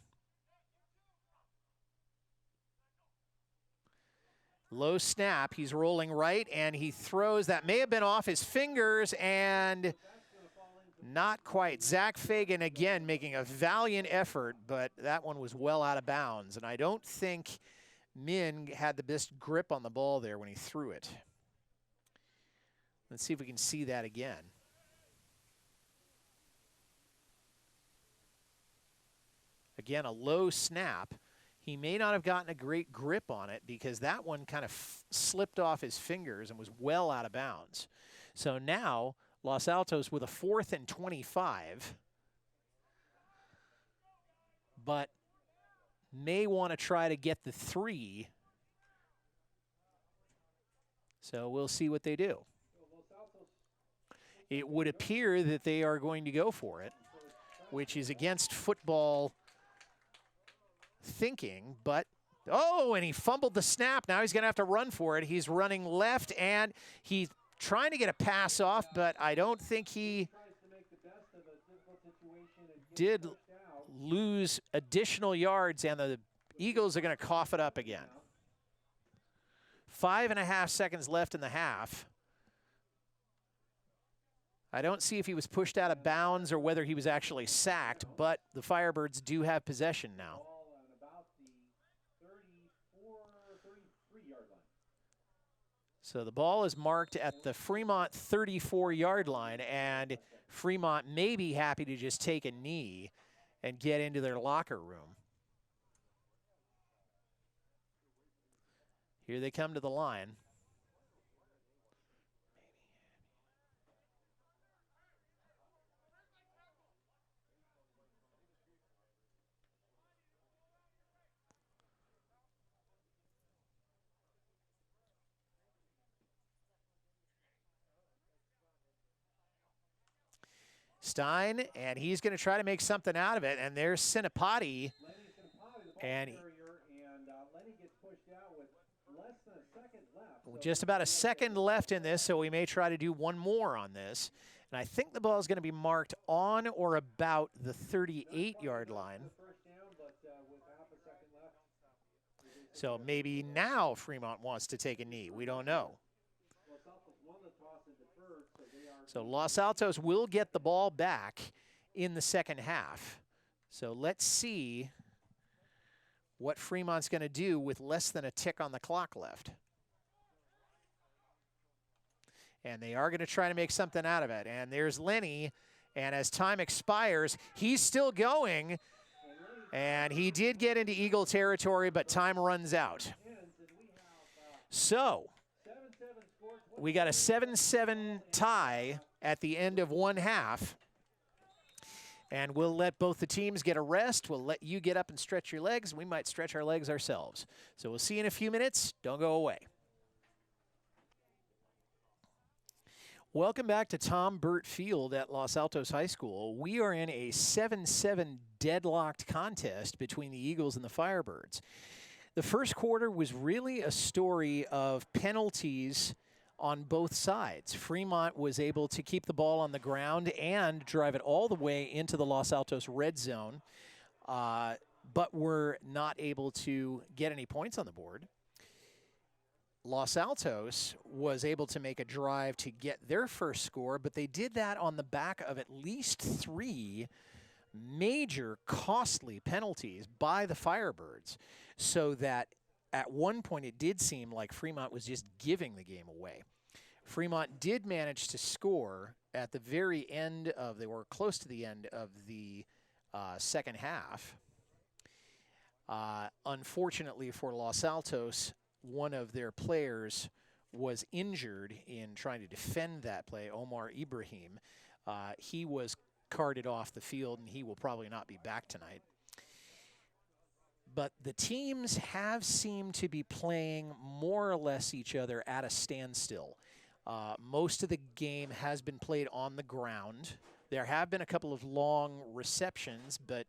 Low snap, he's rolling right, and he throws. That may have been off his fingers, and not quite. Zach Fagan again making a valiant effort, but that one was well out of bounds. And I don't think Min had the best grip on the ball there when he threw it. Let's see if we can see that again. Again, a low snap. He may not have gotten a great grip on it because that one kind of slipped off his fingers and was well out of bounds. So now Los Altos with a 4th and 25, but may want to try to get the 3. So we'll see what they do. It would appear that they are going to go for it, which is against football thinking, but oh, and he fumbled the snap. Now he's going to have to run for it. He's running left, and he's trying to get a pass off, but I don't think he did lose additional yards, and the Eagles are going to cough it up again. 5.5 seconds left in the half. I don't see if he was pushed out of bounds or whether he was actually sacked, but the Firebirds do have possession now. So the ball is marked at the Fremont 34-yard line, and Fremont may be happy to just take a knee and get into their locker room. Here they come to the line. Stein, and he's going to try to make something out of it, and there's Sinapati, and just about a second left in this, so we may try to do one more on this. And I think the ball is going to be marked on or about the 38-yard line. So maybe now Fremont wants to take a knee. We don't know. the toss and deferred, so they are. So Los Altos will get the ball back in the second half. So let's see what Fremont's going to do with less than a tick on the clock left. And they are going to try to make something out of it. And there's Lenny. And as time expires, he's still going. And he did get into Eagle territory, but time runs out. So we got a 7-7 tie at the end of one half. And we'll let both the teams get a rest. We'll let you get up and stretch your legs. We might stretch our legs ourselves. So we'll see you in a few minutes. Don't go away. Welcome back to Tom Burt Field at Los Altos High School. We are in a 7-7 deadlocked contest between the Eagles and the Firebirds. The first quarter was really a story of penalties on both sides. Fremont was able to keep the ball on the ground and drive it all the way into the Los Altos red zone, but were not able to get any points on the board. Los Altos was able to make a drive to get their first score, but they did that on the back of at least 3 major costly penalties by the Firebirds, so that at one point it did seem like Fremont was just giving the game away. Fremont did manage to score at the very end of, they were close to the end of the second half. Unfortunately for Los Altos, one of their players was injured in trying to defend that play, Omar Ibrahim. He was carted off the field, and he will probably not be back tonight. But the teams have seemed to be playing more or less each other at a standstill. Most of the game has been played on the ground. There have been a couple of long receptions, but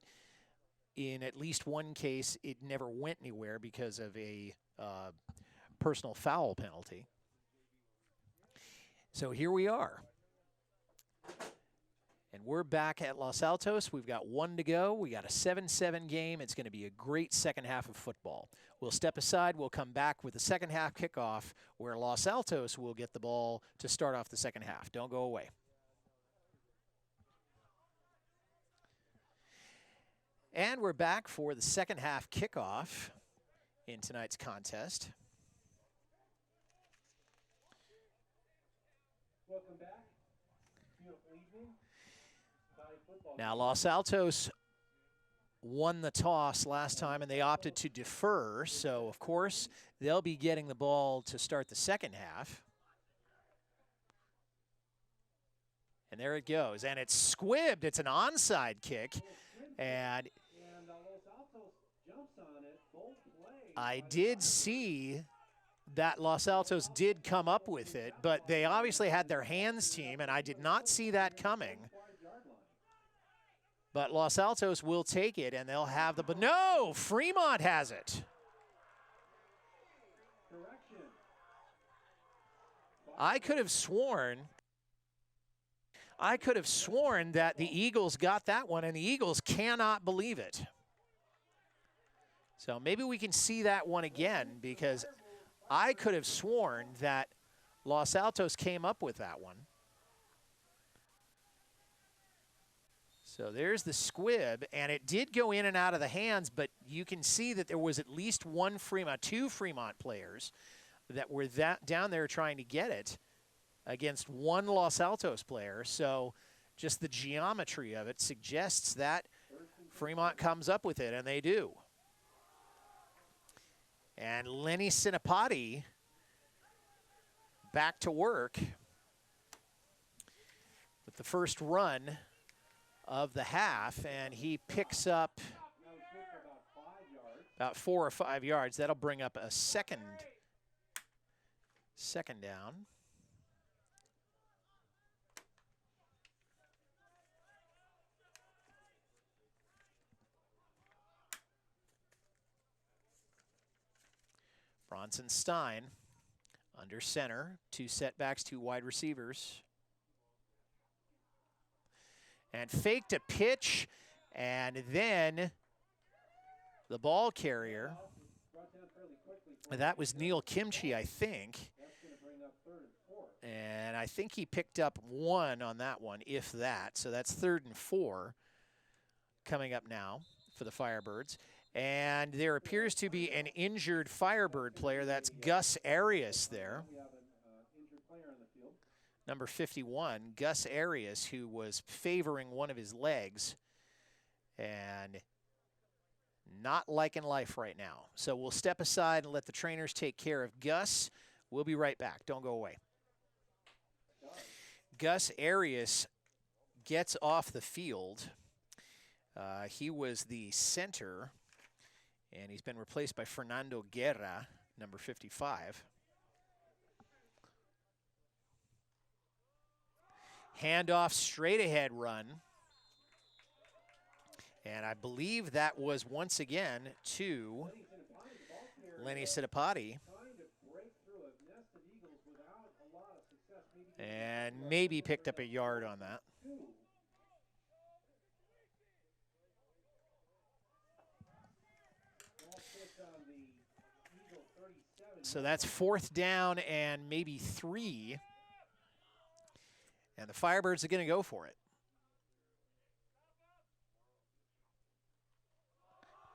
in at least one case, it never went anywhere because of a personal foul penalty. So here we are. And we're back at Los Altos. We've got 1 to go. We got a 7-7 game. It's going to be a great second half of football. We'll step aside. We'll come back with the second half kickoff where Los Altos will get the ball to start off the second half. Don't go away. And we're back for the second half kickoff in tonight's contest. Welcome back. Beautiful evening. Now, Los Altos won the toss last time, and they opted to defer. So, of course, they'll be getting the ball to start the second half. And there it goes. And it's squibbed. It's an onside kick. And I did see that Los Altos did come up with it, but they obviously had their hands team, and I did not see that coming. But Los Altos will take it, and they'll have the, but no, Fremont has it. I could have sworn that the Eagles got that one, and the Eagles cannot believe it. So maybe we can see that one again, because I could have sworn that Los Altos came up with that one. So there's the squib, and it did go in and out of the hands, but you can see that there was at least two Fremont players that were down there trying to get it against one Los Altos player. So just the geometry of it suggests that Fremont comes up with it, and they do. And Lenny Sinapati back to work with the first run of the half, and he picks up about 4 or 5 yards. That'll bring up a second down. Bronson Stein under center, 2 setbacks, 2 wide receivers. And faked a pitch, and then the ball carrier, that was Neil Kimchi, I think. And I think he picked up 1 on that one, if that. So that's 3rd and 4 coming up now for the Firebirds. And there appears to be an injured Firebird player. That's Gus Arias there. Number 51, Gus Arias, who was favoring one of his legs and not liking life right now. So we'll step aside and let the trainers take care of Gus. We'll be right back. Don't go away. Gus Arias gets off the field. He was the center, and he's been replaced by Fernando Guerra, number 55. Handoff, straight ahead run. And I believe that was once again to Lenny Sidapati. And maybe picked up a yard on that. So that's 4th down and maybe 3. And the Firebirds are going to go for it.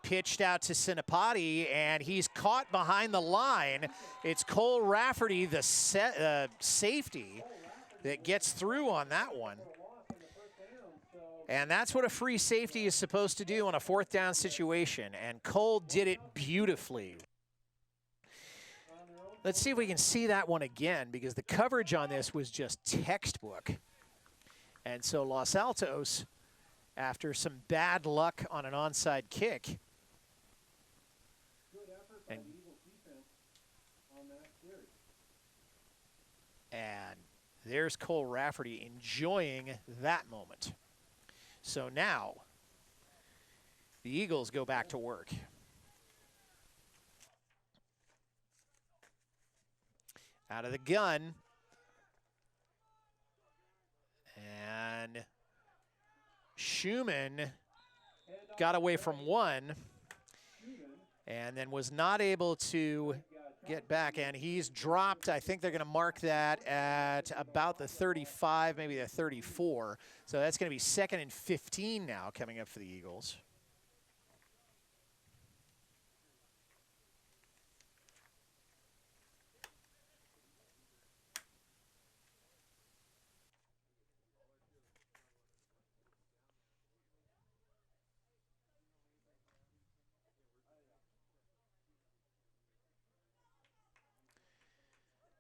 Pitched out to Sinapati, and he's caught behind the line. It's Cole Rafferty, the safety, that gets through on that one. And that's what a free safety is supposed to do on a 4th down situation, and Cole did it beautifully. Let's see if we can see that one again, because the coverage on this was just textbook. And so Los Altos, after some bad luck on an onside kick, and there's Cole Rafferty enjoying that moment. So now the Eagles go back to work. Out of the gun. And Schumann got away from 1 and then was not able to get back. And he's dropped. I think they're going to mark that at about the 35, maybe the 34. So that's going to be 2nd and 15 now coming up for the Eagles.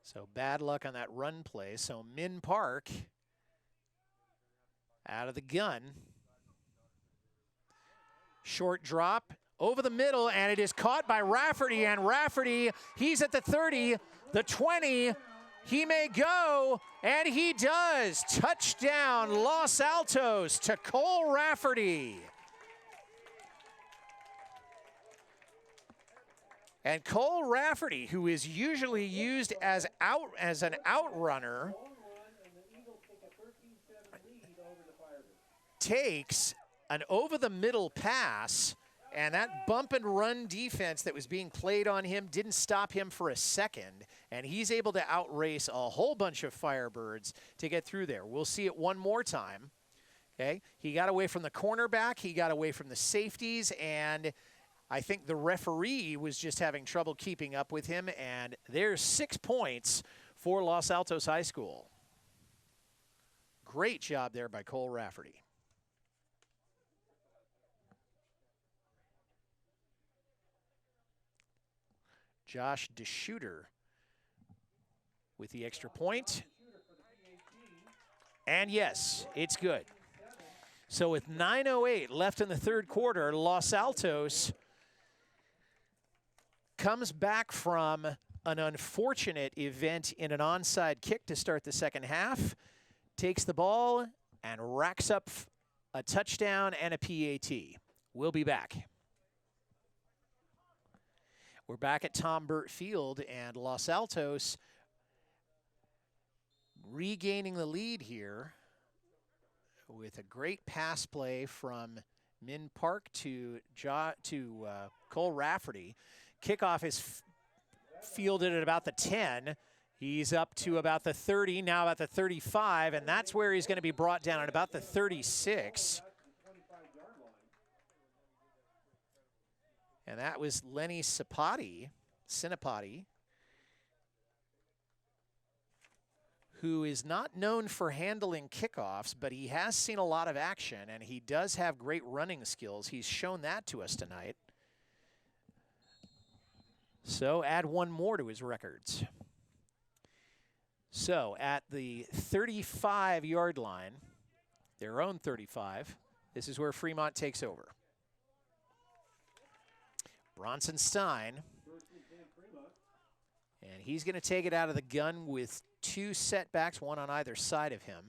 So bad luck on that run play. So Min Park out of the gun. Short drop over the middle, and it is caught by Rafferty. And Rafferty, he's at the 30, the 20. He may go, and he does. Touchdown, Los Altos to Cole Rafferty. And Cole Rafferty, who is usually used as an outrunner, takes an over-the-middle pass, and that bump and run defense that was being played on him didn't stop him for a second, and he's able to outrace a whole bunch of Firebirds to get through there. We'll see it one more time. Okay, he got away from the cornerback, he got away from the safeties, and I think the referee was just having trouble keeping up with him, and there's 6 points for Los Altos High School. Great job there by Cole Rafferty. Josh DeShooter with the extra point. And yes, it's good. So with 9:08 left in the 3rd quarter, Los Altos comes back from an unfortunate event in an onside kick to start the 2nd half, takes the ball and racks up a touchdown and a PAT. We'll be back. We're back at Tom Burt Field, and Los Altos regaining the lead here with a great pass play from Min Park to Cole Rafferty. Kickoff is fielded at about the 10. He's up to about the 30, now about the 35, and that's where he's going to be brought down at about the 36. And that was Lenny Sinapati, who is not known for handling kickoffs, but he has seen a lot of action, and he does have great running skills. He's shown that to us tonight. So add one more to his records. So at the 35-yard line, their own 35, this is where Fremont takes over. Bronson Stein, and he's going to take it out of the gun with two setbacks, one on either side of him.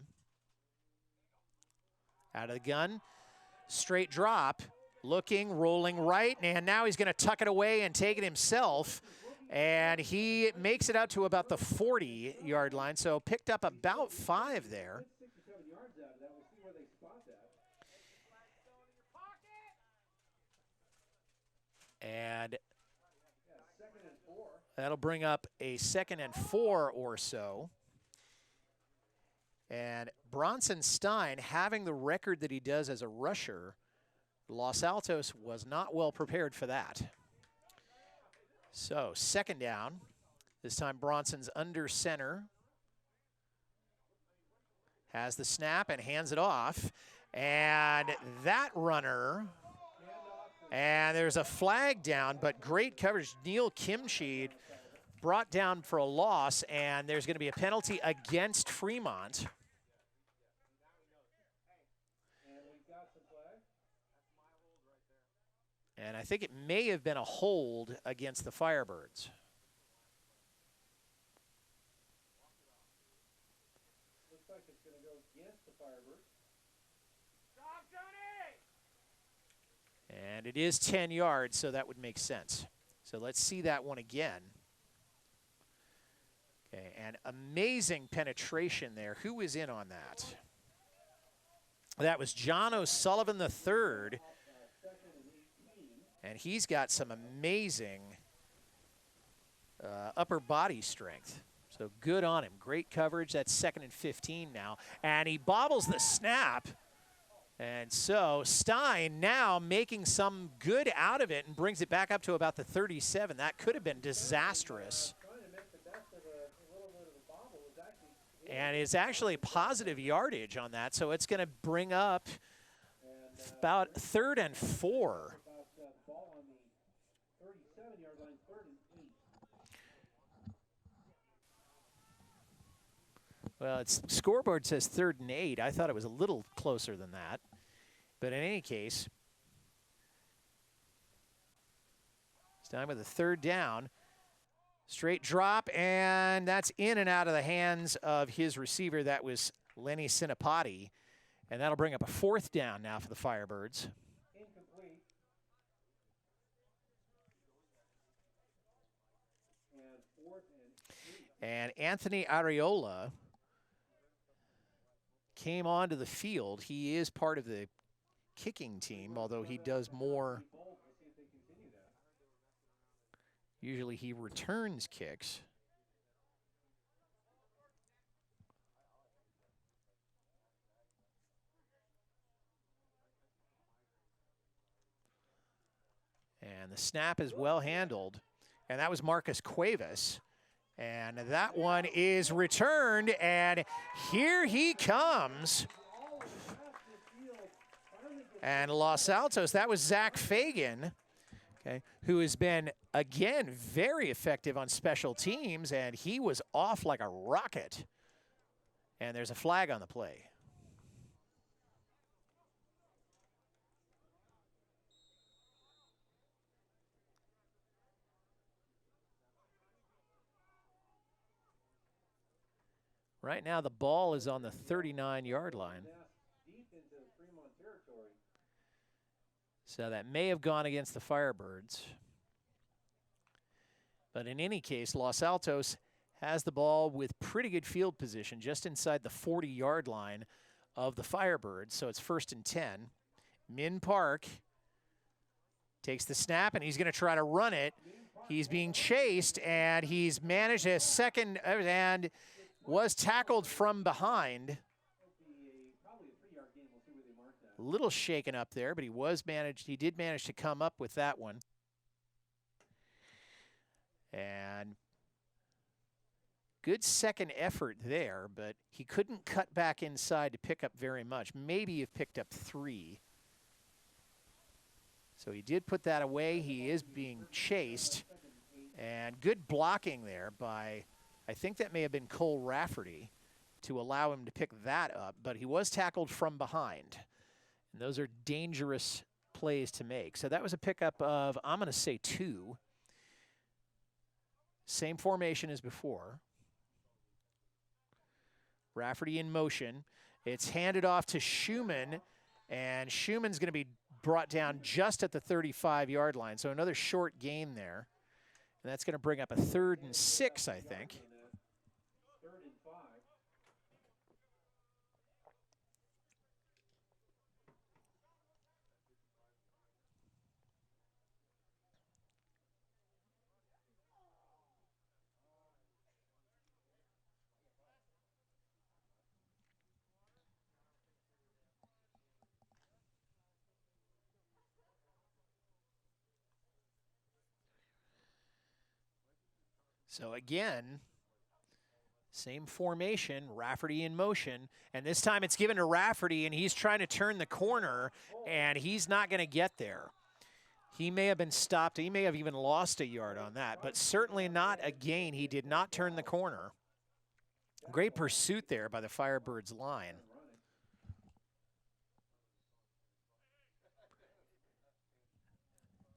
Out of the gun, straight drop, looking, rolling right, and now he's going to tuck it away and take it himself, and he makes it out to about the 40-yard line, so picked up about 5 there. And that'll bring up a 2nd and 4 or so. And Bronson Stein, having the record that he does as a rusher, Los Altos was not well prepared for that. So 2nd down. This time Bronson's under center. Has the snap and hands it off. And that runner... And there's a flag down, but great coverage. Neil Kimchi brought down for a loss, and there's going to be a penalty against Fremont. And I think it may have been a hold against the Firebirds. Looks like it's going to go against the Firebirds. And it is 10 yards, so that would make sense. So let's see that one again. Okay, and amazing penetration there. Who was in on that? That was John O'Sullivan III. And he's got some amazing upper body strength. So good on him. Great coverage. That's 2nd and 15 now. And he bobbles the snap. And so Stein now making some good out of it and brings it back up to about the 37. That could have been disastrous. And it's actually positive yardage on that, so it's going to bring up about 3rd and 4. Well, its scoreboard says 3rd and 8. I thought it was a little closer than that. But in any case, it's time with a 3rd down. Straight drop, and that's in and out of the hands of his receiver. That was Lenny Sinapati. And that'll bring up a 4th down now for the Firebirds. Incomplete. And 4th and 8. And Anthony Areola came onto the field. He is part of the kicking team, although he does more. Usually he returns kicks. And the snap is well handled. And that was Marcus Cuevas. And that one is returned, and here he comes. And Los Altos, that was Zach Fagan, okay, who has been, again, very effective on special teams, and he was off like a rocket. And there's a flag on the play. Right now, the ball is on the 39-yard line. So that may have gone against the Firebirds. But in any case, Los Altos has the ball with pretty good field position just inside the 40-yard line of the Firebirds. So it's 1st and 10. Min Park takes the snap, and he's going to try to run it. He's being chased, and he's managed a second and was tackled from behind. A little shaken up there, but he did manage to come up with that one. And good second effort there, but he couldn't cut back inside to pick up very much. Maybe you've picked up 3. So he did put that away. He is being chased. And good blocking there by, I think that may have been Cole Rafferty, to allow him to pick that up. But he was tackled from behind. And those are dangerous plays to make. So that was a pickup of, I'm going to say 2. Same formation as before. Rafferty in motion. It's handed off to Schumann, and Schumann's going to be brought down just at the 35-yard line. So another short gain there. And that's going to bring up a 3rd and 6, I think. So again, same formation, Rafferty in motion, and this time it's given to Rafferty, and he's trying to turn the corner, and he's not going to get there. He may have been stopped. He may have even lost a yard on that, but certainly not a gain. He did not turn the corner. Great pursuit there by the Firebirds line.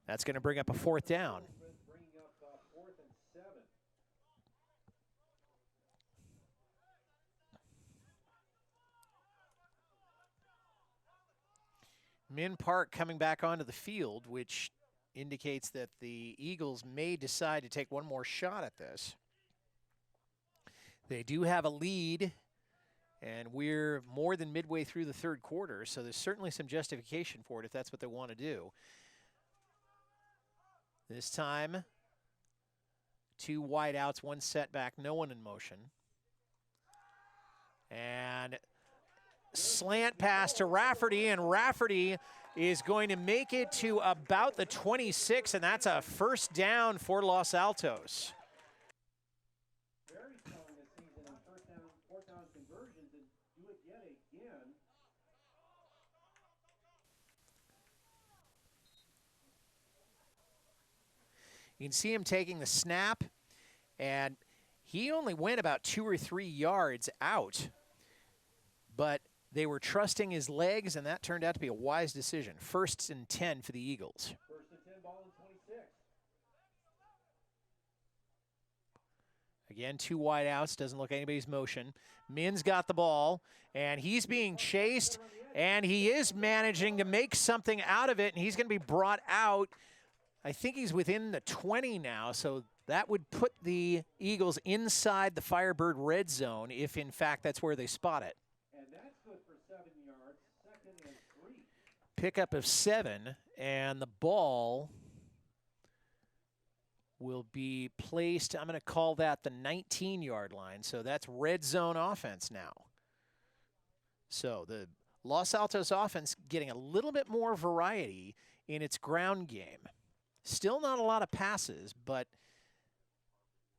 That's going to bring up a 4th down. Min Park coming back onto the field, which indicates that the Eagles may decide to take one more shot at this. They do have a lead, and we're more than midway through the 3rd quarter, so there's certainly some justification for it if that's what they want to do. This time, 2 wideouts, 1 setback, no one in motion. And slant pass to Rafferty, and Rafferty is going to make it to about the 26, and that's a 1st down for Los Altos. Very strong this season in 4th down conversions, and do it yet again. You can see him taking the snap, and he only went about 2 or 3 yards out, but they were trusting his legs, and that turned out to be a wise decision. 1st and 10 for the Eagles. 1st and 10, ball and 26. Again, 2 wideouts, doesn't look anybody's motion. Min's got the ball, and he's being chased, and he is managing to make something out of it, and he's going to be brought out. I think he's within the 20 now, so that would put the Eagles inside the Firebird red zone if, in fact, that's where they spot it. And that's good for 7 yards, 2nd and 3. Pickup of 7, and the ball will be placed, I'm going to call that the 19-yard line, so that's red zone offense now. So the Los Altos offense getting a little bit more variety in its ground game. Still not a lot of passes, but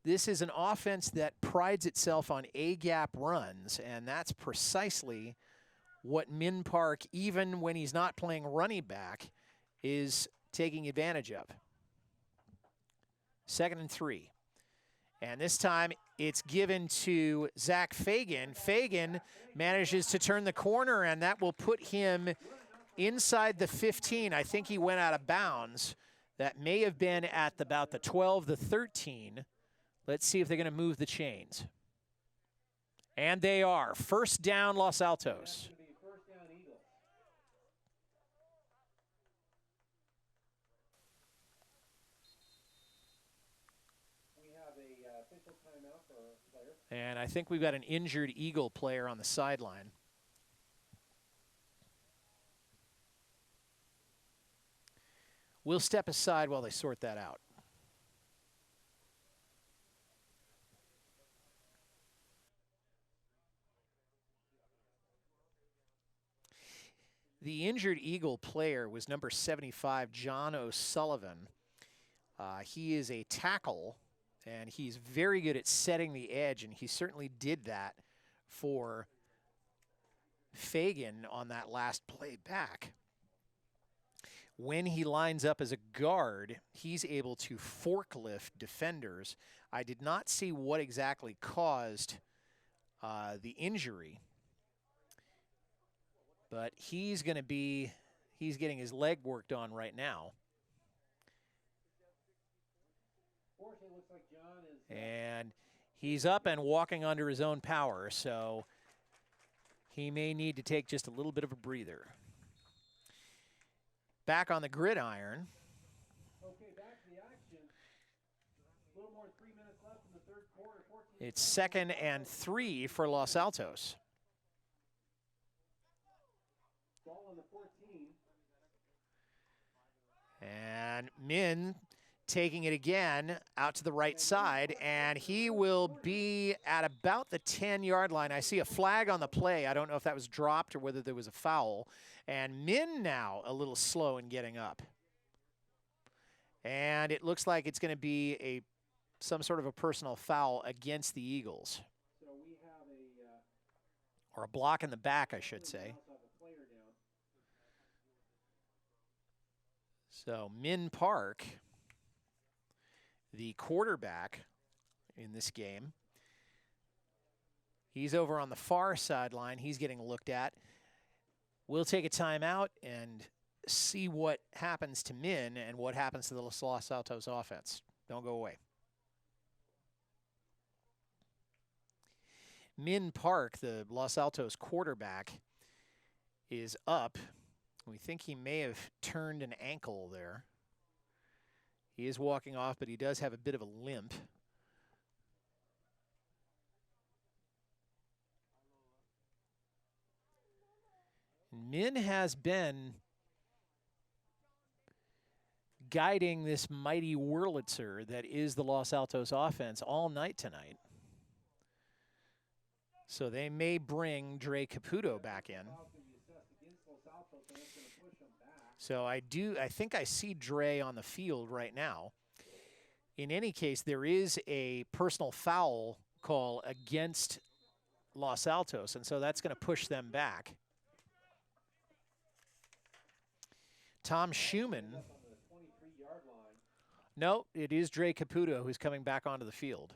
this is an offense that prides itself on A-gap runs, and that's precisely what Min Park, even when he's not playing running back, is taking advantage of. 2nd and 3. And this time it's given to Zach Fagan. Fagan manages to turn the corner, and that will put him inside the 15. I think he went out of bounds. That may have been at about the 12, the 13. Let's see if they're going to move the chains. And they are. 1st down, Los Altos. And I think we've got an injured Eagle player on the sideline. We'll step aside while they sort that out. The injured Eagle player was number 75, John O'Sullivan. He is a tackle, and he's very good at setting the edge, and he certainly did that for Fagan on that last play back. When he lines up as a guard, he's able to forklift defenders. I did not see what exactly caused the injury, but he's getting his leg worked on right now. And he's up and walking under his own power, so he may need to take just a little bit of a breather. Back on the gridiron. Okay, back to the action. A little more than 3 minutes left in the third quarter. It's 2nd and 3 for Los Altos. Ball on the 14. And Min taking it again out to the right side, and he will be at about the 10-yard line. I see a flag on the play. I don't know if that was dropped or whether there was a foul. And Min now a little slow in getting up. And it looks like it's going to be some sort of a personal foul against the Eagles. So we have or a block in the back, I should say. So Min Park, the quarterback in this game, he's over on the far sideline. He's getting looked at. We'll take a timeout and see what happens to Min and what happens to the Los Altos offense. Don't go away. Min Park, the Los Altos quarterback, is up. We think he may have turned an ankle there. He is walking off, but he does have a bit of a limp. Min has been guiding this mighty Wurlitzer that is the Los Altos offense all night tonight. So they may bring Dre Caputo back in. So I think I see Dre on the field right now. In any case, there is a personal foul call against Los Altos, and so that's going to push them back. Tom Schumann. No, it is Dre Caputo who's coming back onto the field.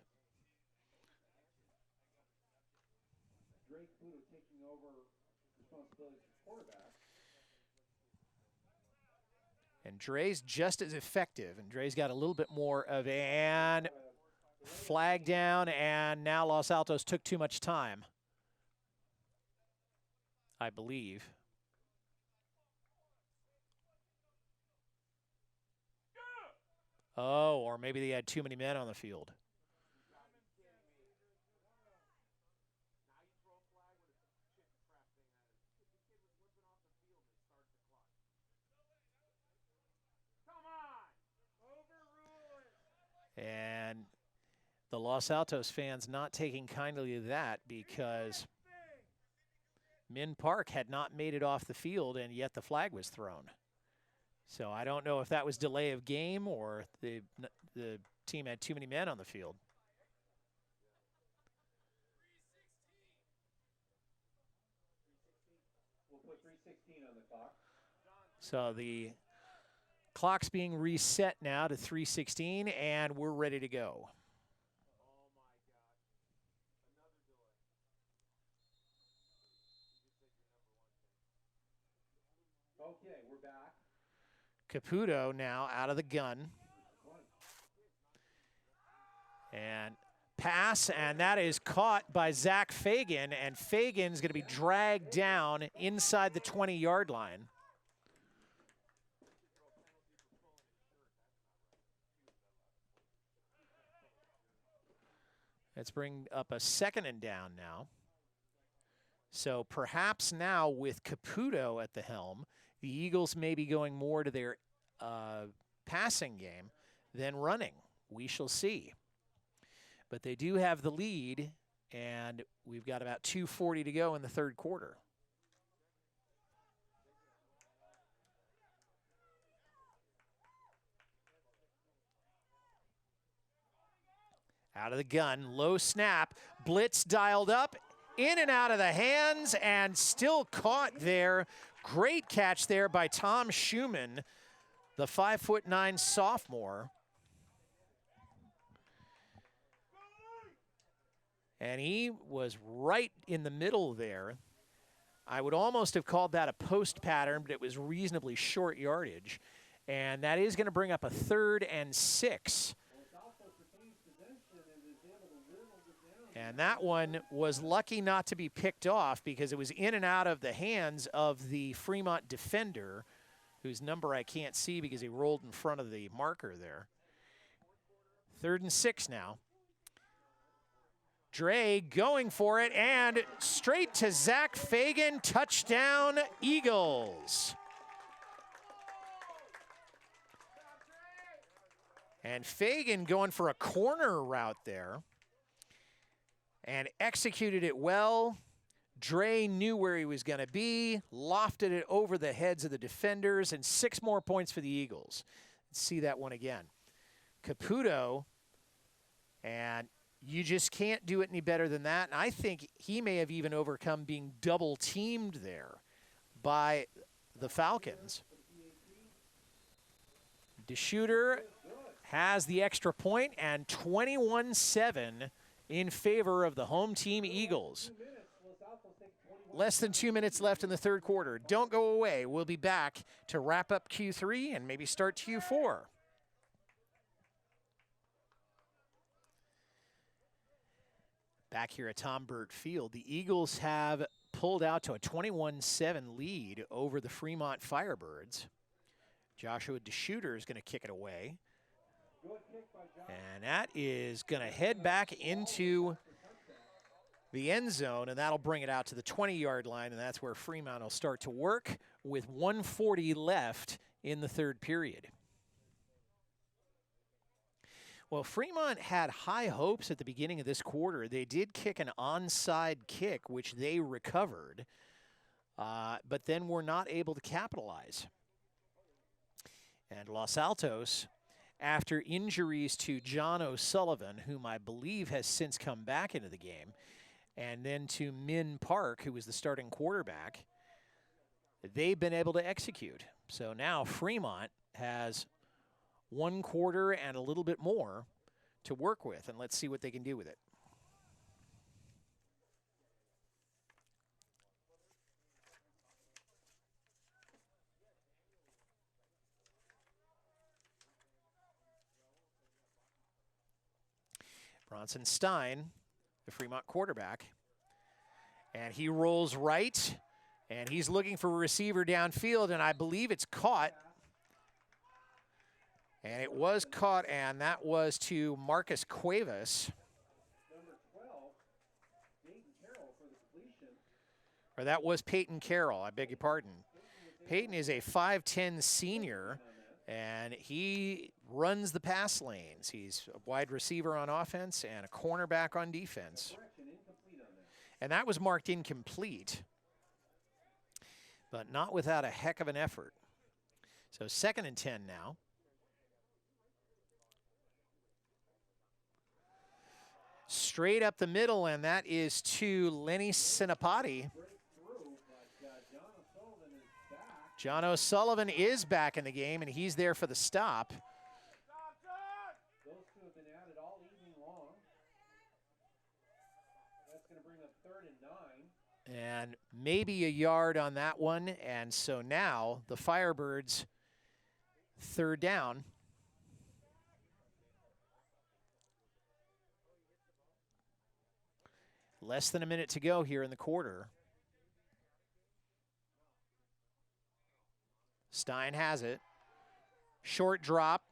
Dre Caputo taking over responsibility for quarterback. And Dre's just as effective, and Dre's got a little bit more of an flag down, and now Los Altos took too much time, I believe. Oh, or maybe they had too many men on the field. And the Los Altos fans not taking kindly to that because Min Park had not made it off the field, and yet the flag was thrown. So I don't know if that was delay of game or the team had too many men on the field. We'll put 3:16 on the clock. So the clock's being reset now to 3:16, and we're ready to go. Okay, we're back. Caputo now out of the gun. And pass, and that is caught by Zach Fagan, and Fagan's going to be dragged down inside the 20-yard line. Let's bring up a 2nd and down now. So perhaps now with Caputo at the helm, the Eagles may be going more to their passing game than running. We shall see. But they do have the lead, and we've got about 2:40 to go in the third quarter. Out of the gun, low snap, blitz dialed up, in and out of the hands, and still caught there. Great catch there by Tom Schumann, the 5'9" sophomore. And he was right in the middle there. I would almost have called that a post pattern, but it was reasonably short yardage. And that is going to bring up a 3rd and 6. And that one was lucky not to be picked off because it was in and out of the hands of the Fremont defender, whose number I can't see because he rolled in front of the marker there. 3rd and 6 now. Dre going for it, and straight to Zach Fagan, touchdown Eagles. And Fagan going for a corner route there and executed it well. Dre knew where he was going to be, lofted it over the heads of the defenders, and 6 more points for the Eagles. Let's see that one again. Caputo, and you just can't do it any better than that. And I think he may have even overcome being double teamed there by the Falcons. DeShooter has the extra point, and 21-7 in favor of the home team Eagles. Less than 2 minutes left in the 3rd quarter. Don't go away. We'll be back to wrap up Q3 and maybe start Q4. Back here at Tom Burt Field, the Eagles have pulled out to a 21-7 lead over the Fremont Firebirds. Joshua DeShooter is going to kick it away. And that is going to head back into the end zone, and that'll bring it out to the 20-yard line, and that's where Fremont will start to work with 1:40 left in the 3rd period. Well, Fremont had high hopes at the beginning of this quarter. They did kick an onside kick, which they recovered, but then were not able to capitalize. And Los Altos, after injuries to John O'Sullivan, whom I believe has since come back into the game, and then to Min Park, who was the starting quarterback, they've been able to execute. So now Fremont has 1 quarter and a little bit more to work with, and let's see what they can do with it. Bronson Stein, the Fremont quarterback, and he rolls right, and he's looking for a receiver downfield, and I believe it's caught. And it was caught, and that was to Marcus Cuevas. Number 12, Peyton Carroll for the completion. Or that was Peyton Carroll, I beg your pardon. Peyton is a 5'10" senior, and he runs the pass lanes. He's a wide receiver on offense and a cornerback on defense. And that was marked incomplete, but not without a heck of an effort. So 2nd and 10 now. Straight up the middle, and that is to Lenny Sinapati. John O'Sullivan is back in the game, and he's there for the stop. Those 2 have been at it all evening long. That's going to bring up 3rd and 9. And maybe a yard on that one, and so now the Firebirds 3rd down. Less than a minute to go here in the quarter. Stein has it. Short drop.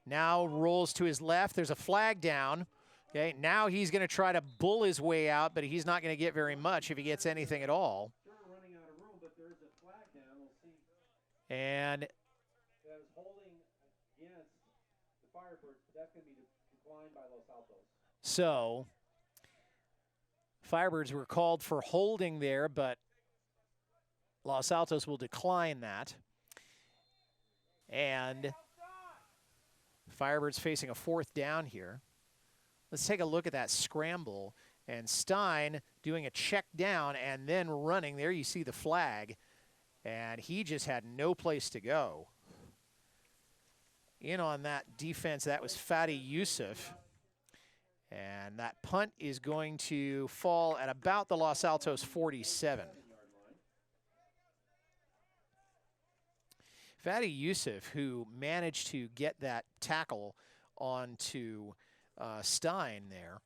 Now rolls to his left. There's a flag down. Okay, now he's going to try to bull his way out, but he's not going to get very much if he gets anything at all. Running out of room, but there's a flag down. We'll see. And that is holding against the Firebirds, but that's going to be declined by Los Altos. So Firebirds were called for holding there, but Los Altos will decline that. And Firebirds facing a 4th down here. Let's take a look at that scramble. And Stein doing a check down and then running. There you see the flag. And he just had no place to go. In on that defense, that was Fadi Youssef. And that punt is going to fall at about the Los Altos 47. Fadi Youssef, who managed to get that tackle onto Stein there,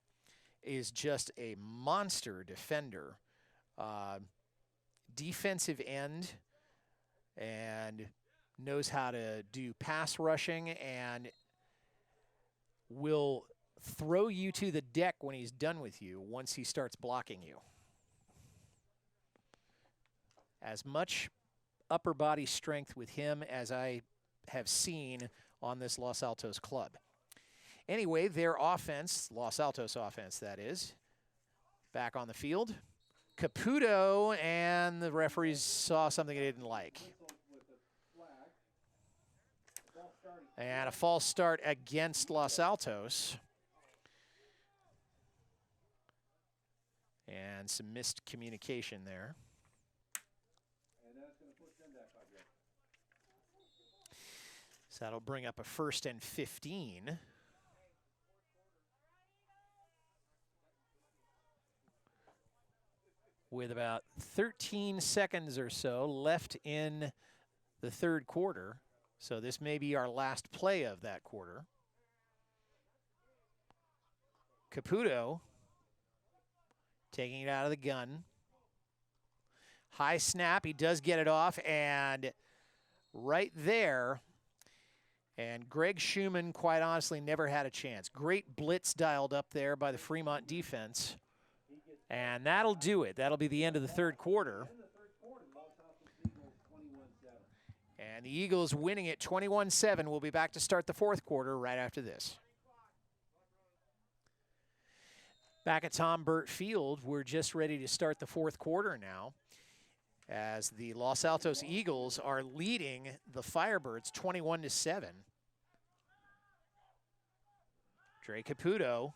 is just a monster defender. Defensive end, and knows how to do pass rushing and will throw you to the deck when he's done with you once he starts blocking you. As much upper body strength with him as I have seen on this Los Altos club. Anyway, their offense, Los Altos offense that is, back on the field. Caputo, and the referees saw something they didn't like. And a false start against Los Altos. And some missed communication there. So that'll bring up a 1st and 15. With about 13 seconds or so left in the 3rd quarter. So this may be our last play of that quarter. Caputo taking it out of the gun. High snap, he does get it off, and right there, and Greg Schumann, quite honestly, never had a chance. Great blitz dialed up there by the Fremont defense. And that'll do it. That'll be the end of the 3rd quarter. And the Eagles winning it 21-7. We'll be back to start the 4th quarter right after this. Back at Tom Burt Field, we're just ready to start the 4th quarter now, as the Los Altos Eagles are leading the Firebirds 21-7. Dre Caputo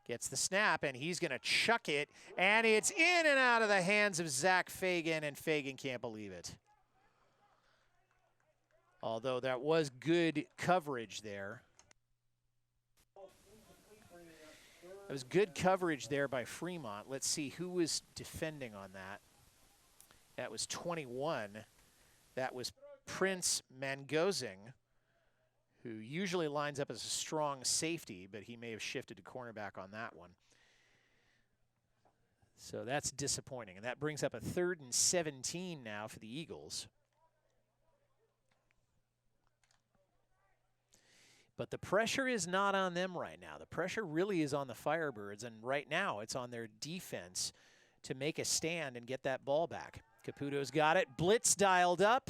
gets the snap, and he's going to chuck it, and it's in and out of the hands of Zach Fagan, and Fagan can't believe it. Although that was good coverage there. It was good coverage there by Fremont. Let's see who was defending on that. That was 21. That was Prince Mangozing, who usually lines up as a strong safety, but he may have shifted to cornerback on that one. So that's disappointing. And that brings up a 3rd and 17 now for the Eagles. But the pressure is not on them right now. The pressure really is on the Firebirds, and right now it's on their defense to make a stand and get that ball back. Caputo's got it. Blitz dialed up.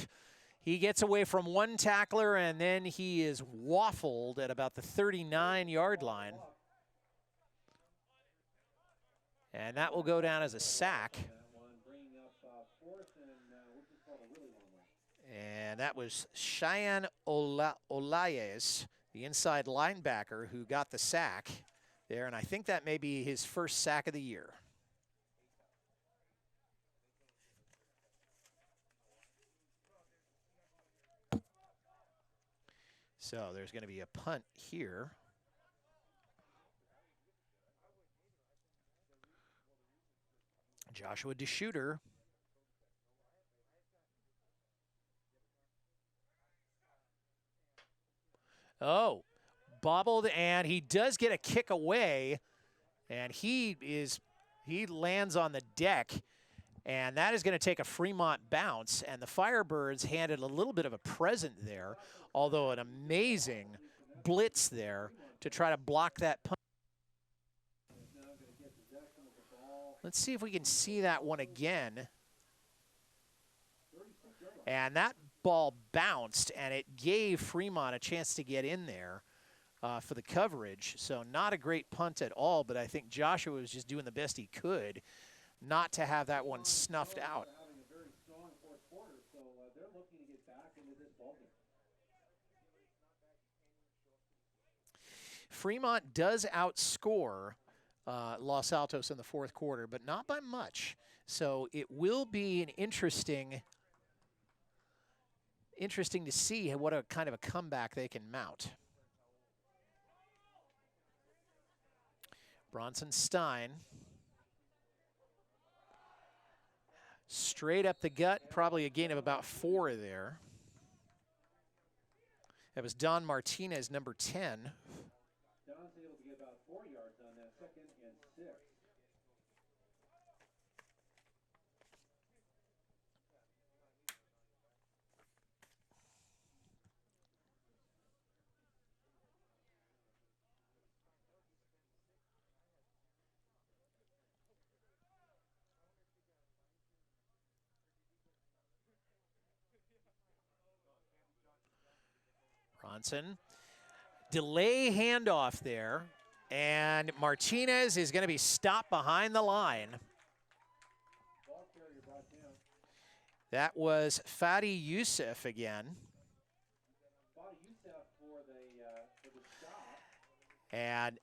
He gets away from one tackler, and then he is waffled at about the 39-yard line. And that will go down as a sack. And that was Cheyenne Olayes, the inside linebacker, who got the sack there. And I think that may be his 1st sack of the year. So there's going to be a punt here. Joshua DeShooter. Oh, bobbled, and he does get a kick away, and he lands on the deck, and that is going to take a Fremont bounce, and the Firebirds handed a little bit of a present there, although an amazing blitz there to try to block that punt. Let's see if we can see that one again. And that ball bounced, and it gave Fremont a chance to get in there for the coverage. So not a great punt at all, but I think Joshua was just doing the best he could not to have that one snuffed out. Fremont does outscore Los Altos in the fourth quarter, but not by much. So it will be an interesting to see what a kind of a comeback they can mount. Bronson Stein. Straight up the gut, probably a gain of about 4 there. That was Don Martinez, number 10. Don's able to get about 4 yards on that, 2nd and 6. Bronson, delay handoff there, and Martinez is going to be stopped behind the line. Ball carrier brought down. That was Fadi Youssef again. Fadi Youssef for the stop. And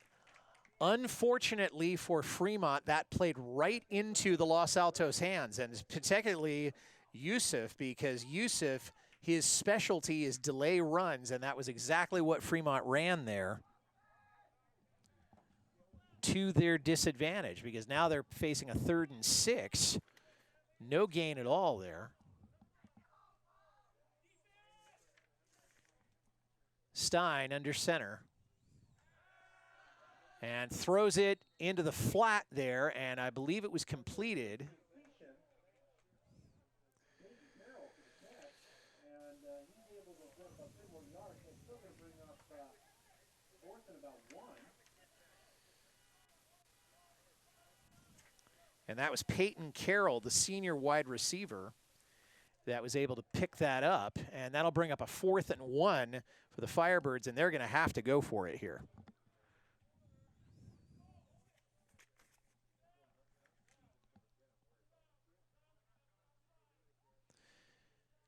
unfortunately for Fremont, that played right into the Los Altos hands, and particularly Youssef, because Youssef, his specialty is delay runs, and that was exactly what Fremont ran there to their disadvantage, because now they're facing a 3rd and 6. No gain at all there. Stein under center. And throws it into the flat there, and I believe it was completed. And that was Peyton Carroll, the senior wide receiver, that was able to pick that up. And that'll bring up a 4th and 1 for the Firebirds, and they're going to have to go for it here.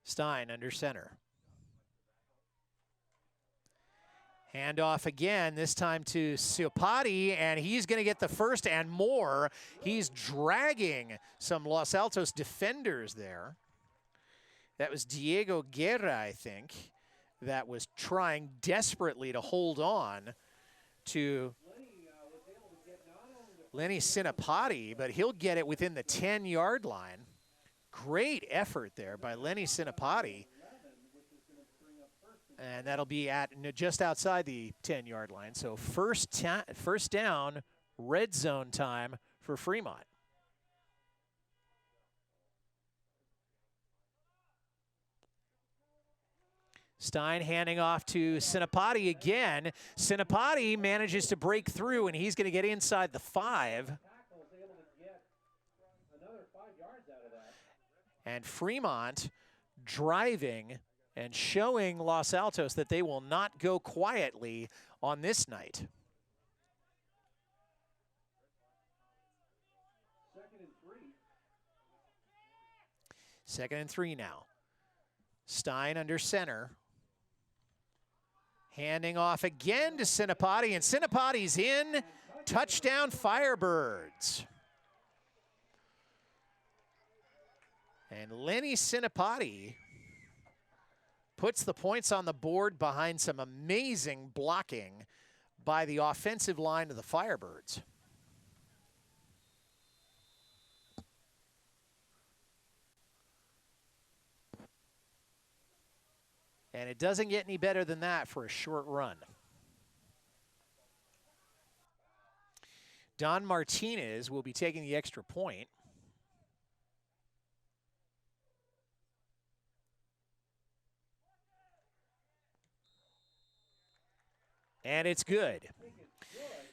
Stein under center. Handoff again, this time to Siopati, and he's going to get the first and more. He's dragging some Los Altos defenders there. That was Diego Guerra, I think, that was trying desperately to hold on to Lenny Sinapati, but he'll get it within the 10-yard line. Great effort there by Lenny Sinapati. And that'll be at just outside the 10-yard line. So first down, red zone time for Fremont. Stein handing off to Sinapati again. Sinapati manages to break through, and he's going to get inside the 5. And Fremont driving and showing Los Altos that they will not go quietly on this night. 2nd and 3. 2nd and 3 now. Stein under center. Handing off again to Sinapati, and Sinapati's in. Touchdown Firebirds. And Lenny Sinapati puts the points on the board behind some amazing blocking by the offensive line of the Firebirds. And it doesn't get any better than that for a short run. Don Martinez will be taking the extra point. And it's good.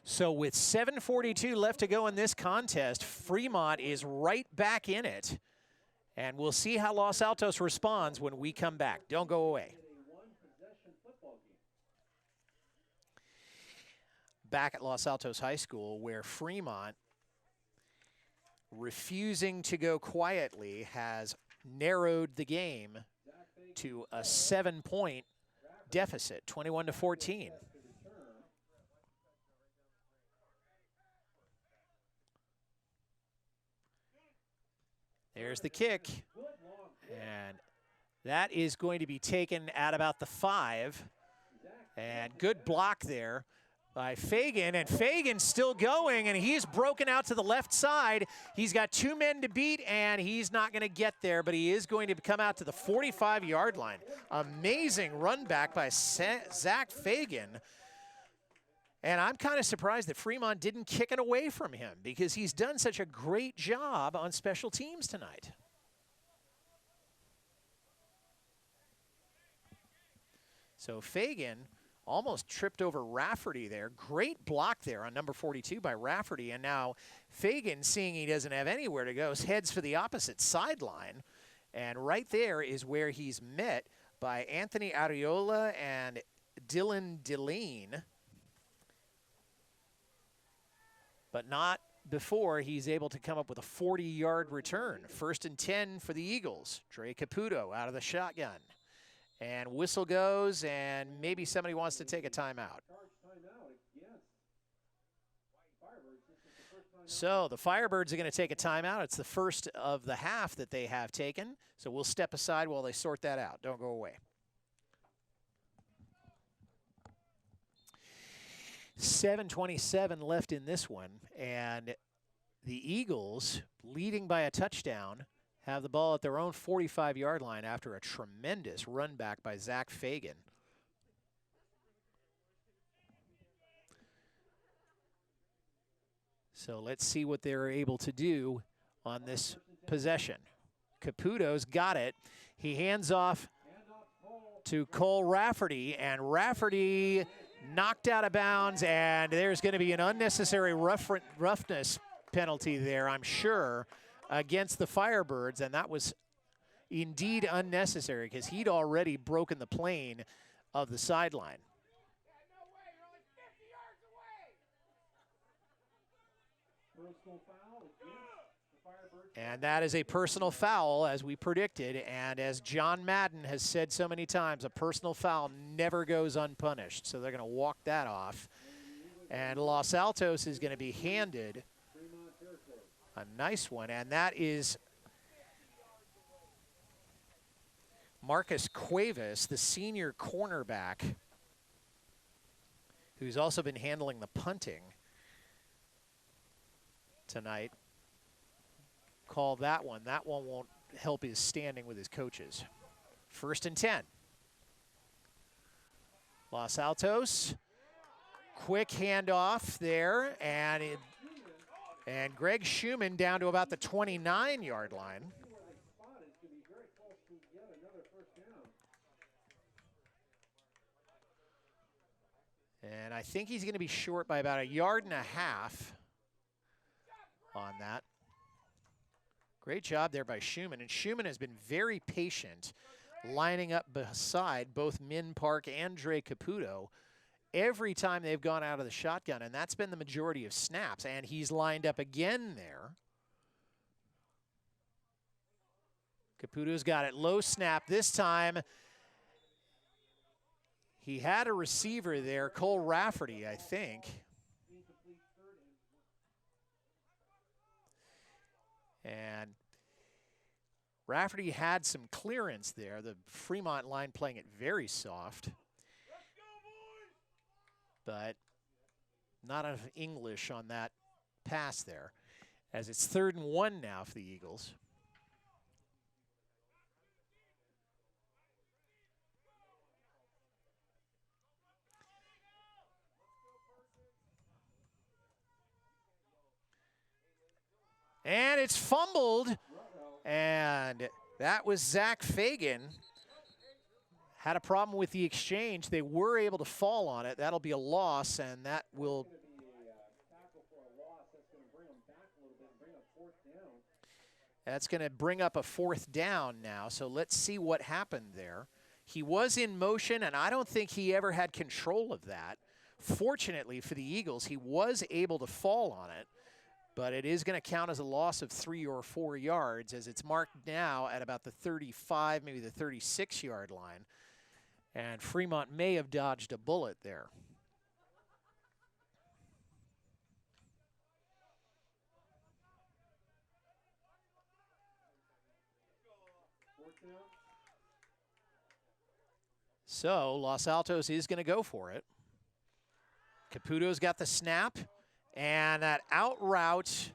So with 7:42 left to go in this contest, Fremont is right back in it. And we'll see how Los Altos responds when we come back. Don't go away. Back at Los Altos High School, where Fremont, refusing to go quietly, has narrowed the game to a 7-point deficit, 21-14. There's the kick. And that is going to be taken at about the 5. And good block there by Fagan, and Fagan's still going, and he's broken out to the left side. He's got 2 men to beat, and he's not going to get there, but he is going to come out to the 45-yard line. Amazing run back by Zach Fagan. And I'm kind of surprised that Fremont didn't kick it away from him, because he's done such a great job on special teams tonight. So Fagan almost tripped over Rafferty there. Great block there on number 42 by Rafferty. And now Fagan, seeing he doesn't have anywhere to go, heads for the opposite sideline. And right there is where he's met by Anthony Ariola and Dylan Deline. But not before he's able to come up with a 40-yard return. 1st and 10 for the Eagles. Dre Caputo out of the shotgun. And whistle goes, and maybe somebody wants to take a timeout. So the Firebirds are going to take a timeout. It's the first of the half that they have taken. So we'll step aside while they sort that out. Don't go away. 7:27 left in this one, and the Eagles, leading by a touchdown, have the ball at their own 45-yard line after a tremendous run back by Zach Fagan. So let's see what they're able to do on this possession. Caputo's got it. He hands off to Cole Rafferty, and Rafferty knocked out of bounds, and there's going to be an unnecessary roughness penalty there, I'm sure, against the Firebirds, and that was indeed unnecessary because he'd already broken the plane of the sideline. And that is a personal foul, as we predicted, and as John Madden has said so many times, a personal foul never goes unpunished, so they're going to walk that off. And Los Altos is going to be handed a nice one, and that is Marcus Cuevas, the senior cornerback, who's also been handling the punting tonight. Call that one. That one won't help his standing with his coaches. 1st and 10. Los Altos, quick handoff there, and Greg Schumann down to about the 29-yard line. And I think he's going to be short by about 1.5 yards on that. Great job there by Schumann, and Schumann has been very patient, lining up beside both Min Park and Dre Caputo every time they've gone out of the shotgun, and that's been the majority of snaps, and he's lined up again there. Caputo's got it, low snap this time. He had a receiver there, Cole Rafferty, I think. And Rafferty had some clearance there. The Fremont line playing it very soft. But not enough English on that pass there, as it's 3rd and 1 now for the Eagles. And it's fumbled, and that was Zach Fagan. Had a problem with the exchange. They were able to fall on it. That'll be a loss, and that will that's going to bring up a 4th down now. So let's see what happened there. He was in motion, and I don't think he ever had control of that. Fortunately for the Eagles, he was able to fall on it, but it is going to count as a loss of 3 or 4 yards, as it's marked now at about the 35, maybe the 36-yard line. And Fremont may have dodged a bullet there. Fourth down. So Los Altos is going to go for it. Caputo's got the snap, and that out route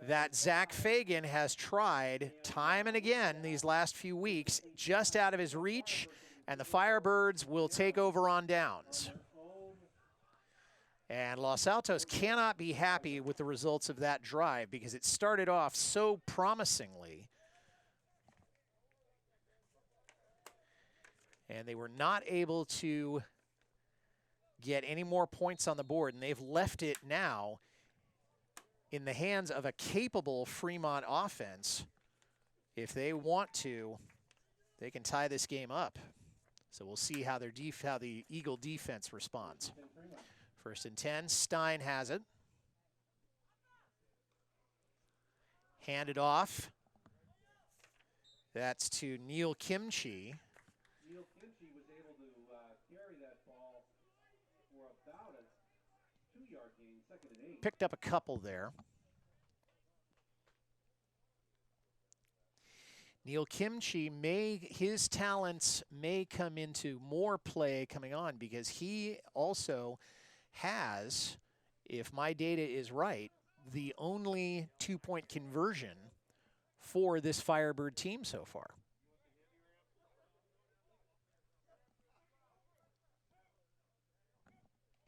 that Zach Fagan has tried time and again these last few weeks, just out of his reach, and the Firebirds will take over on downs. And Los Altos cannot be happy with the results of that drive because it started off so promisingly. And they were not able to get any more points on the board, and they've left it now in the hands of a capable Fremont offense. If they want to, they can tie this game up. So we'll see how how the Eagle defense responds. 1st and 10, Stein has it. Handed off. That's to Neil Kimchi. Neil Kimchi was able to carry that ball for about a 2-yard gain, 2nd and 8. Picked up a couple there. Neil Kimchi his talents may come into more play coming on because he also has, if my data is right, the only 2-point conversion for this Firebird team so far.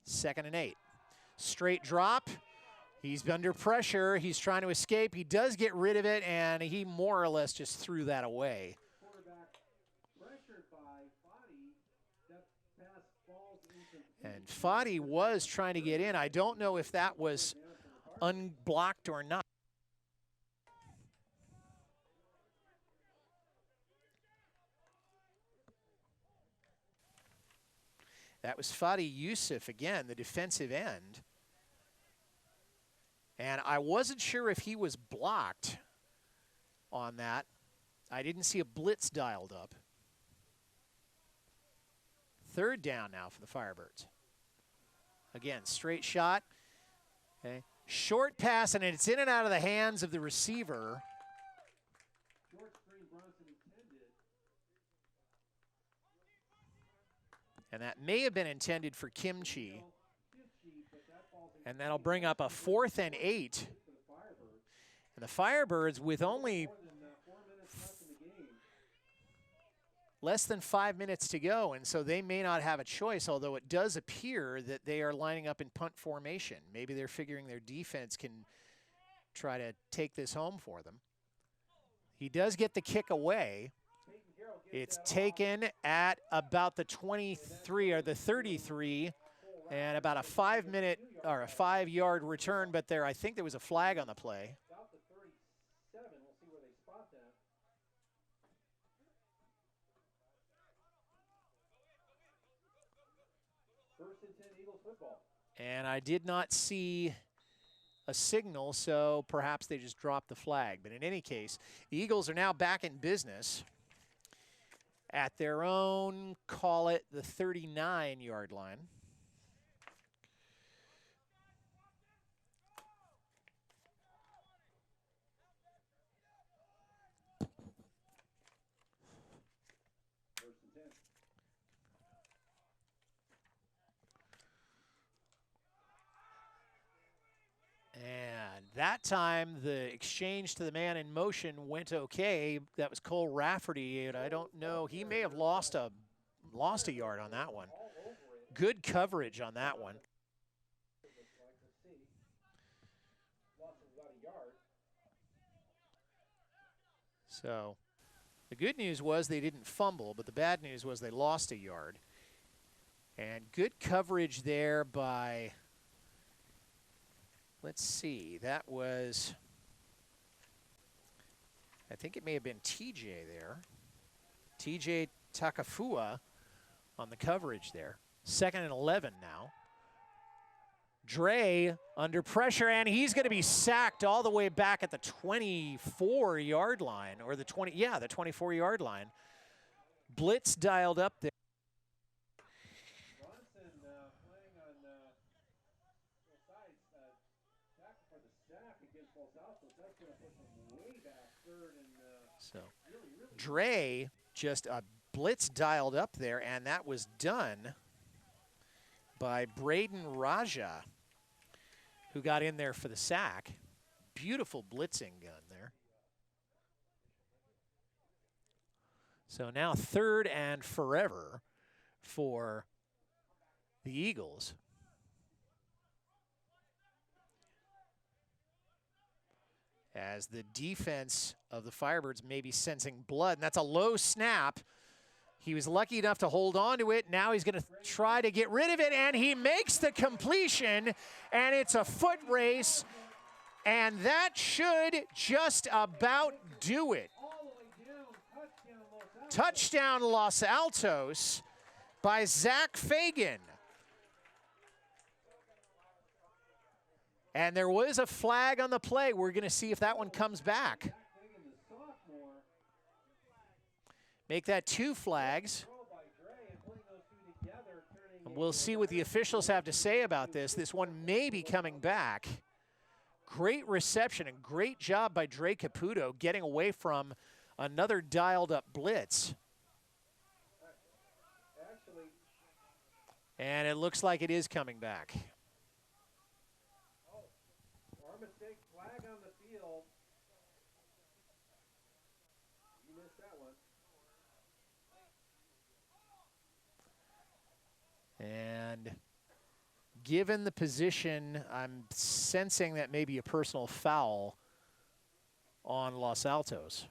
Second and 8. Straight drop. He's under pressure. He's trying to escape. He does get rid of it, and he more or less just threw that away. Quarterback pressured by Fadi. That pass falls incomplete. And Fadi was trying to get in. I don't know if that was unblocked or not. That was Fadi Youssef again, the defensive end. And I wasn't sure if he was blocked on that. I didn't see a blitz dialed up. 3rd down now for the Firebirds. Again, straight shot. Okay. Short pass, and it's in and out of the hands of the receiver. Short screen Bronson intended. And that may have been intended for Kimchi. And that'll bring up a 4th and 8. And the Firebirds, with only less than 5 minutes to go, and so they may not have a choice, although it does appear that they are lining up in punt formation. Maybe they're figuring their defense can try to take this home for them. He does get the kick away. It's taken at about the 23 or the 33, and about a 5-minute or a 5-yard return, but I think there was a flag on the play. About the 37. We'll see where they spot that. First and 10 Eagles football. And I did not see a signal, so perhaps they just dropped the flag. But in any case, the Eagles are now back in business at their own, call it the 39-yard line. First and 10. And that time, the exchange to the man in motion went okay. That was Cole Rafferty, and I don't know. He may have lost a yard on that one. Good coverage on that one. So the good news was they didn't fumble, but the bad news was they lost a yard. And good coverage there by, let's see, that was, I think it may have been TJ there. TJ Takafua on the coverage there. 2nd and 11 now. Dre under pressure, and he's going to be sacked all the way back at the 24-yard line, or the 24-yard line. Blitz dialed up there. Bronson playing on both sides. Tackle for the sack against Los Altos. That's going to push them way back. 3rd and So Dre just a blitz dialed up there, and that was done by Braden Raja, who got in there for the sack. Beautiful blitzing gun there. So now 3rd and forever for the Eagles. As the defense of the Firebirds may be sensing blood, and that's a low snap. He was lucky enough to hold on to it. Now he's going to try to get rid of it, and he makes the completion, and it's a foot race, and that should just about do it. Touchdown Los Altos by Zach Fagan. And there was a flag on the play. We're going to see if that one comes back. Make that 2 flags. And we'll see what the officials have to say about this. This one may be coming back. Great reception and great job by Dre Caputo getting away from another dialed up blitz. And it looks like it is coming back. Mistake, flag on the field. You missed that one. And given the position, I'm sensing that may be a personal foul on Los Altos.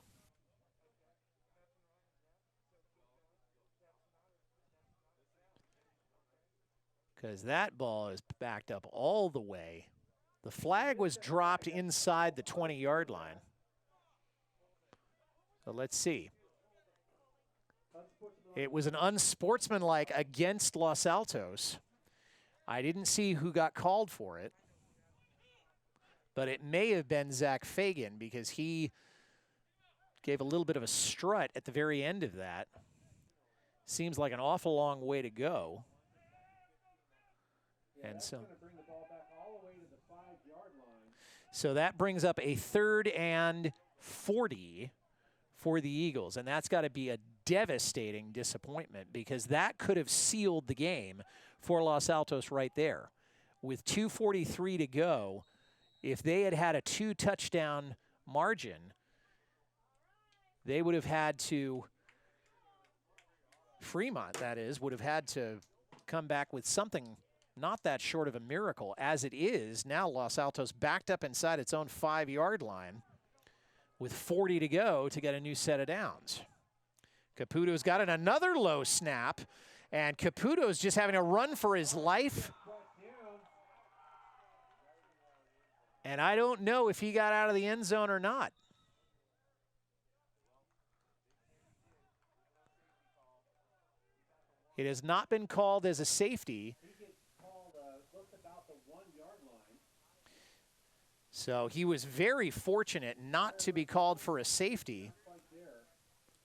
Because that ball is backed up all the way. The flag was dropped inside the 20-yard line. So let's see. It was an unsportsmanlike against Los Altos. I didn't see who got called for it, but it may have been Zach Fagan because he gave a little bit of a strut at the very end of that. Seems like an awful long way to go. And so that brings up a 3rd and 40 for the Eagles, and that's got to be a devastating disappointment because that could have sealed the game for Los Altos right there. With 2:43 to go, if they had had a 2-touchdown margin, they would have had to, Fremont that is, would have had to come back with something not that short of a miracle. As it is, now Los Altos backed up inside its own 5-yard line with 40 to go to get a new set of downs. Caputo's got it, another low snap, and Caputo's just having a run for his life. And I don't know if he got out of the end zone or not. It has not been called as a safety. So he was very fortunate not to be called for a safety,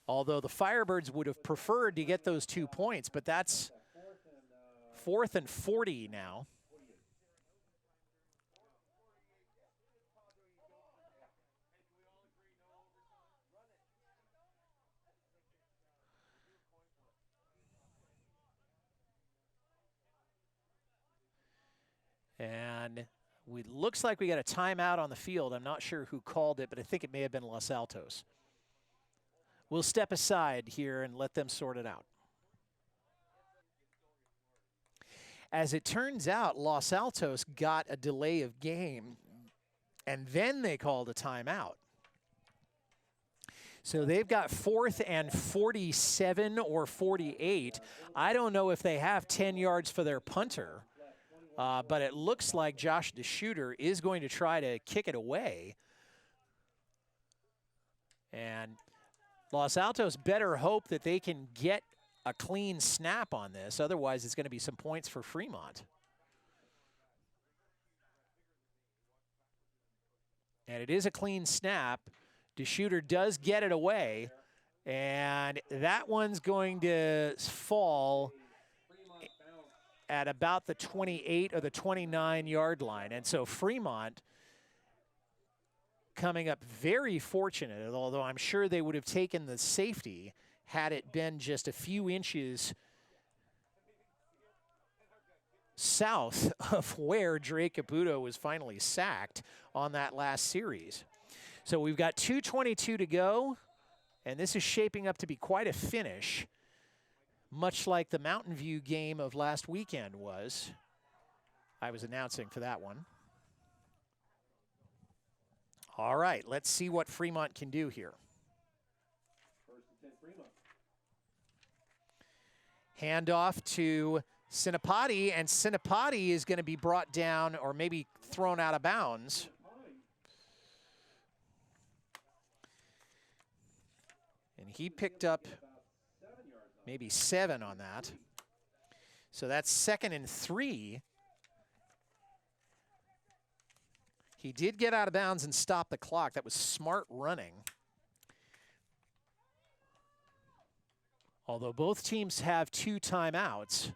although the Firebirds would have preferred to get those 2 points, but that's 4th and 40 now. And it looks like we got a timeout on the field. I'm not sure who called it, but I think it may have been Los Altos. We'll step aside here and let them sort it out. As it turns out, Los Altos got a delay of game, and then they called a timeout. So they've got 4th and 47 or 48. I don't know if they have 10 yards for their punter. But it looks like Josh the shooter is going to try to kick it away. And Los Altos better hope that they can get a clean snap on this. Otherwise, it's going to be some points for Fremont. And it is a clean snap. The shooter does get it away. And that one's going to fall at about the 28 or the 29-yard line. And so Fremont coming up very fortunate, although I'm sure they would have taken the safety had it been just a few inches south of where Drake Caputo was finally sacked on that last series. So we've got 2:22 to go, and this is shaping up to be quite a finish, much like the Mountain View game of last weekend was. I was announcing for that one. All right, let's see what Fremont can do here. Handoff to Sinapati, and Sinapati is going to be brought down or maybe thrown out of bounds. And he picked up maybe 7 on that. So that's 2nd and 3. He did get out of bounds and stop the clock. That was smart running. Although both teams have 2 timeouts.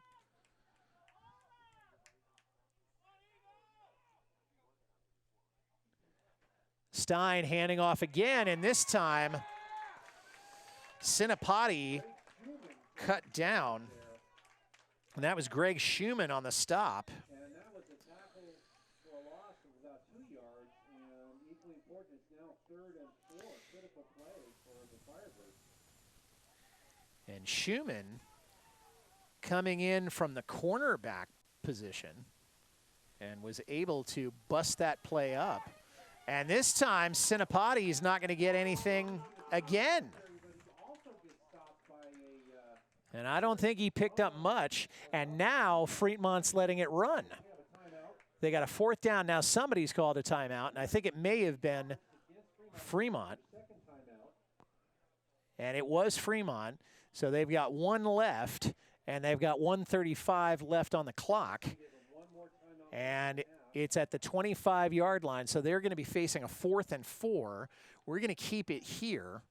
Stein handing off again, and this time Sinapati cut down. And that was Greg Schumann on the stop. And that was a tackle for a loss of about 2 yards. And equally important, it's now 3rd and 4. Critical play for the Firebirds. And Schumann coming in from the cornerback position and was able to bust that play up. And this time, Sinapati is not going to get anything again. And I don't think he picked up much. And now Fremont's letting it run. They got a 4th down. Now somebody's called a timeout, and I think it may have been Fremont. And it was Fremont. So they've got 1 left, and they've got 1:35 left on the clock. And it's at the 25-yard line, so they're going to be facing a 4th and 4. We're going to keep it here.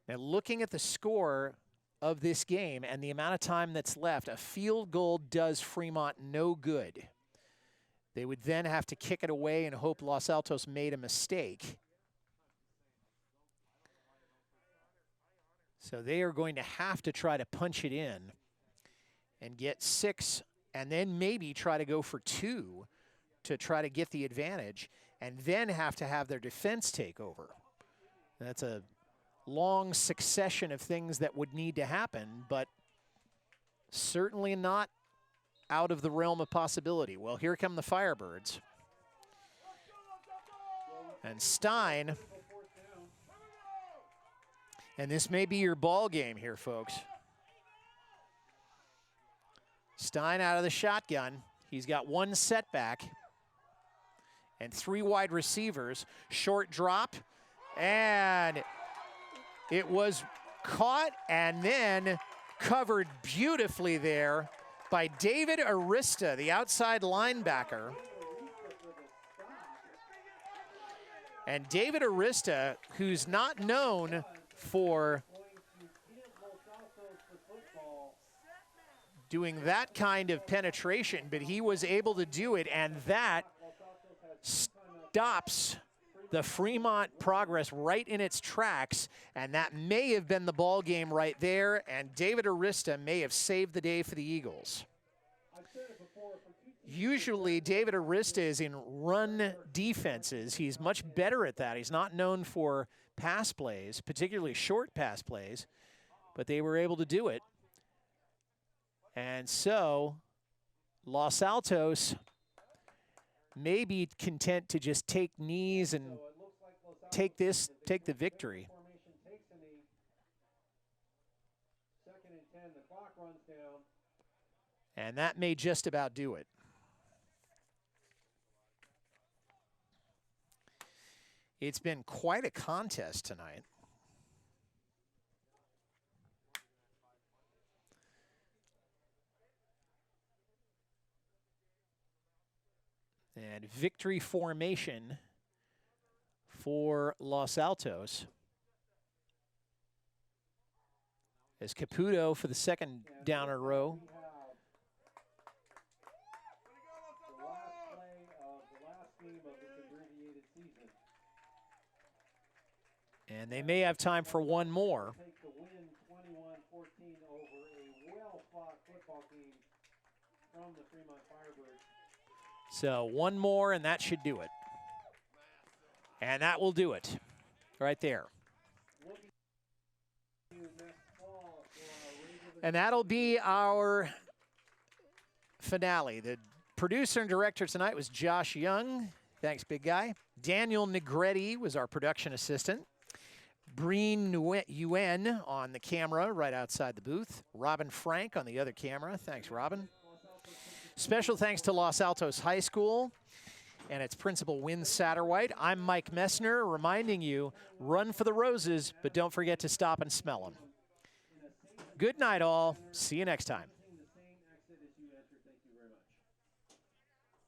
Now, looking at the score of this game and the amount of time that's left, a field goal does Fremont no good. They would then have to kick it away and hope Los Altos made a mistake. So they are going to have to try to punch it in and get 6, and then maybe try to go for 2 to try to get the advantage, and then have to have their defense take over. That's a long succession of things that would need to happen, but certainly not out of the realm of possibility. Well, here come the Firebirds. And Stein, and this may be your ball game here, folks. Stein out of the shotgun. He's got 1 setback and 3 wide receivers. Short drop, and it was caught and then covered beautifully there by David Arista, the outside linebacker. And David Arista, who's not known for doing that kind of penetration, but he was able to do it, and that stops the Fremont progress right in its tracks, and that may have been the ball game right there, and David Arista may have saved the day for the Eagles. Usually David Arista is in run defenses. He's much better at that. He's not known for pass plays, particularly short pass plays, but they were able to do it. And so Los Altos may be content to just take knees and take the victory. And that may just about do it. It's been quite a contest tonight. And victory formation for Los Altos. As Caputo for the 2nd down in a row. And they may have time for one more. Take the win 21-14 over a well-fought football team from the Fremont Firebirds. So one more, and that should do it. And that will do it right there. Looking to next fall for our regular And that'll be our finale. The producer and director tonight was Josh Young. Thanks, big guy. Daniel Negretti was our production assistant. Breen Yuen on the camera right outside the booth. Robin Frank on the other camera. Thanks, Robin. Special thanks to Los Altos High School and its principal, Wynn Satterwhite. I'm Mike Messner, reminding you, run for the roses, but don't forget to stop and smell them. Good night, all. See you next time.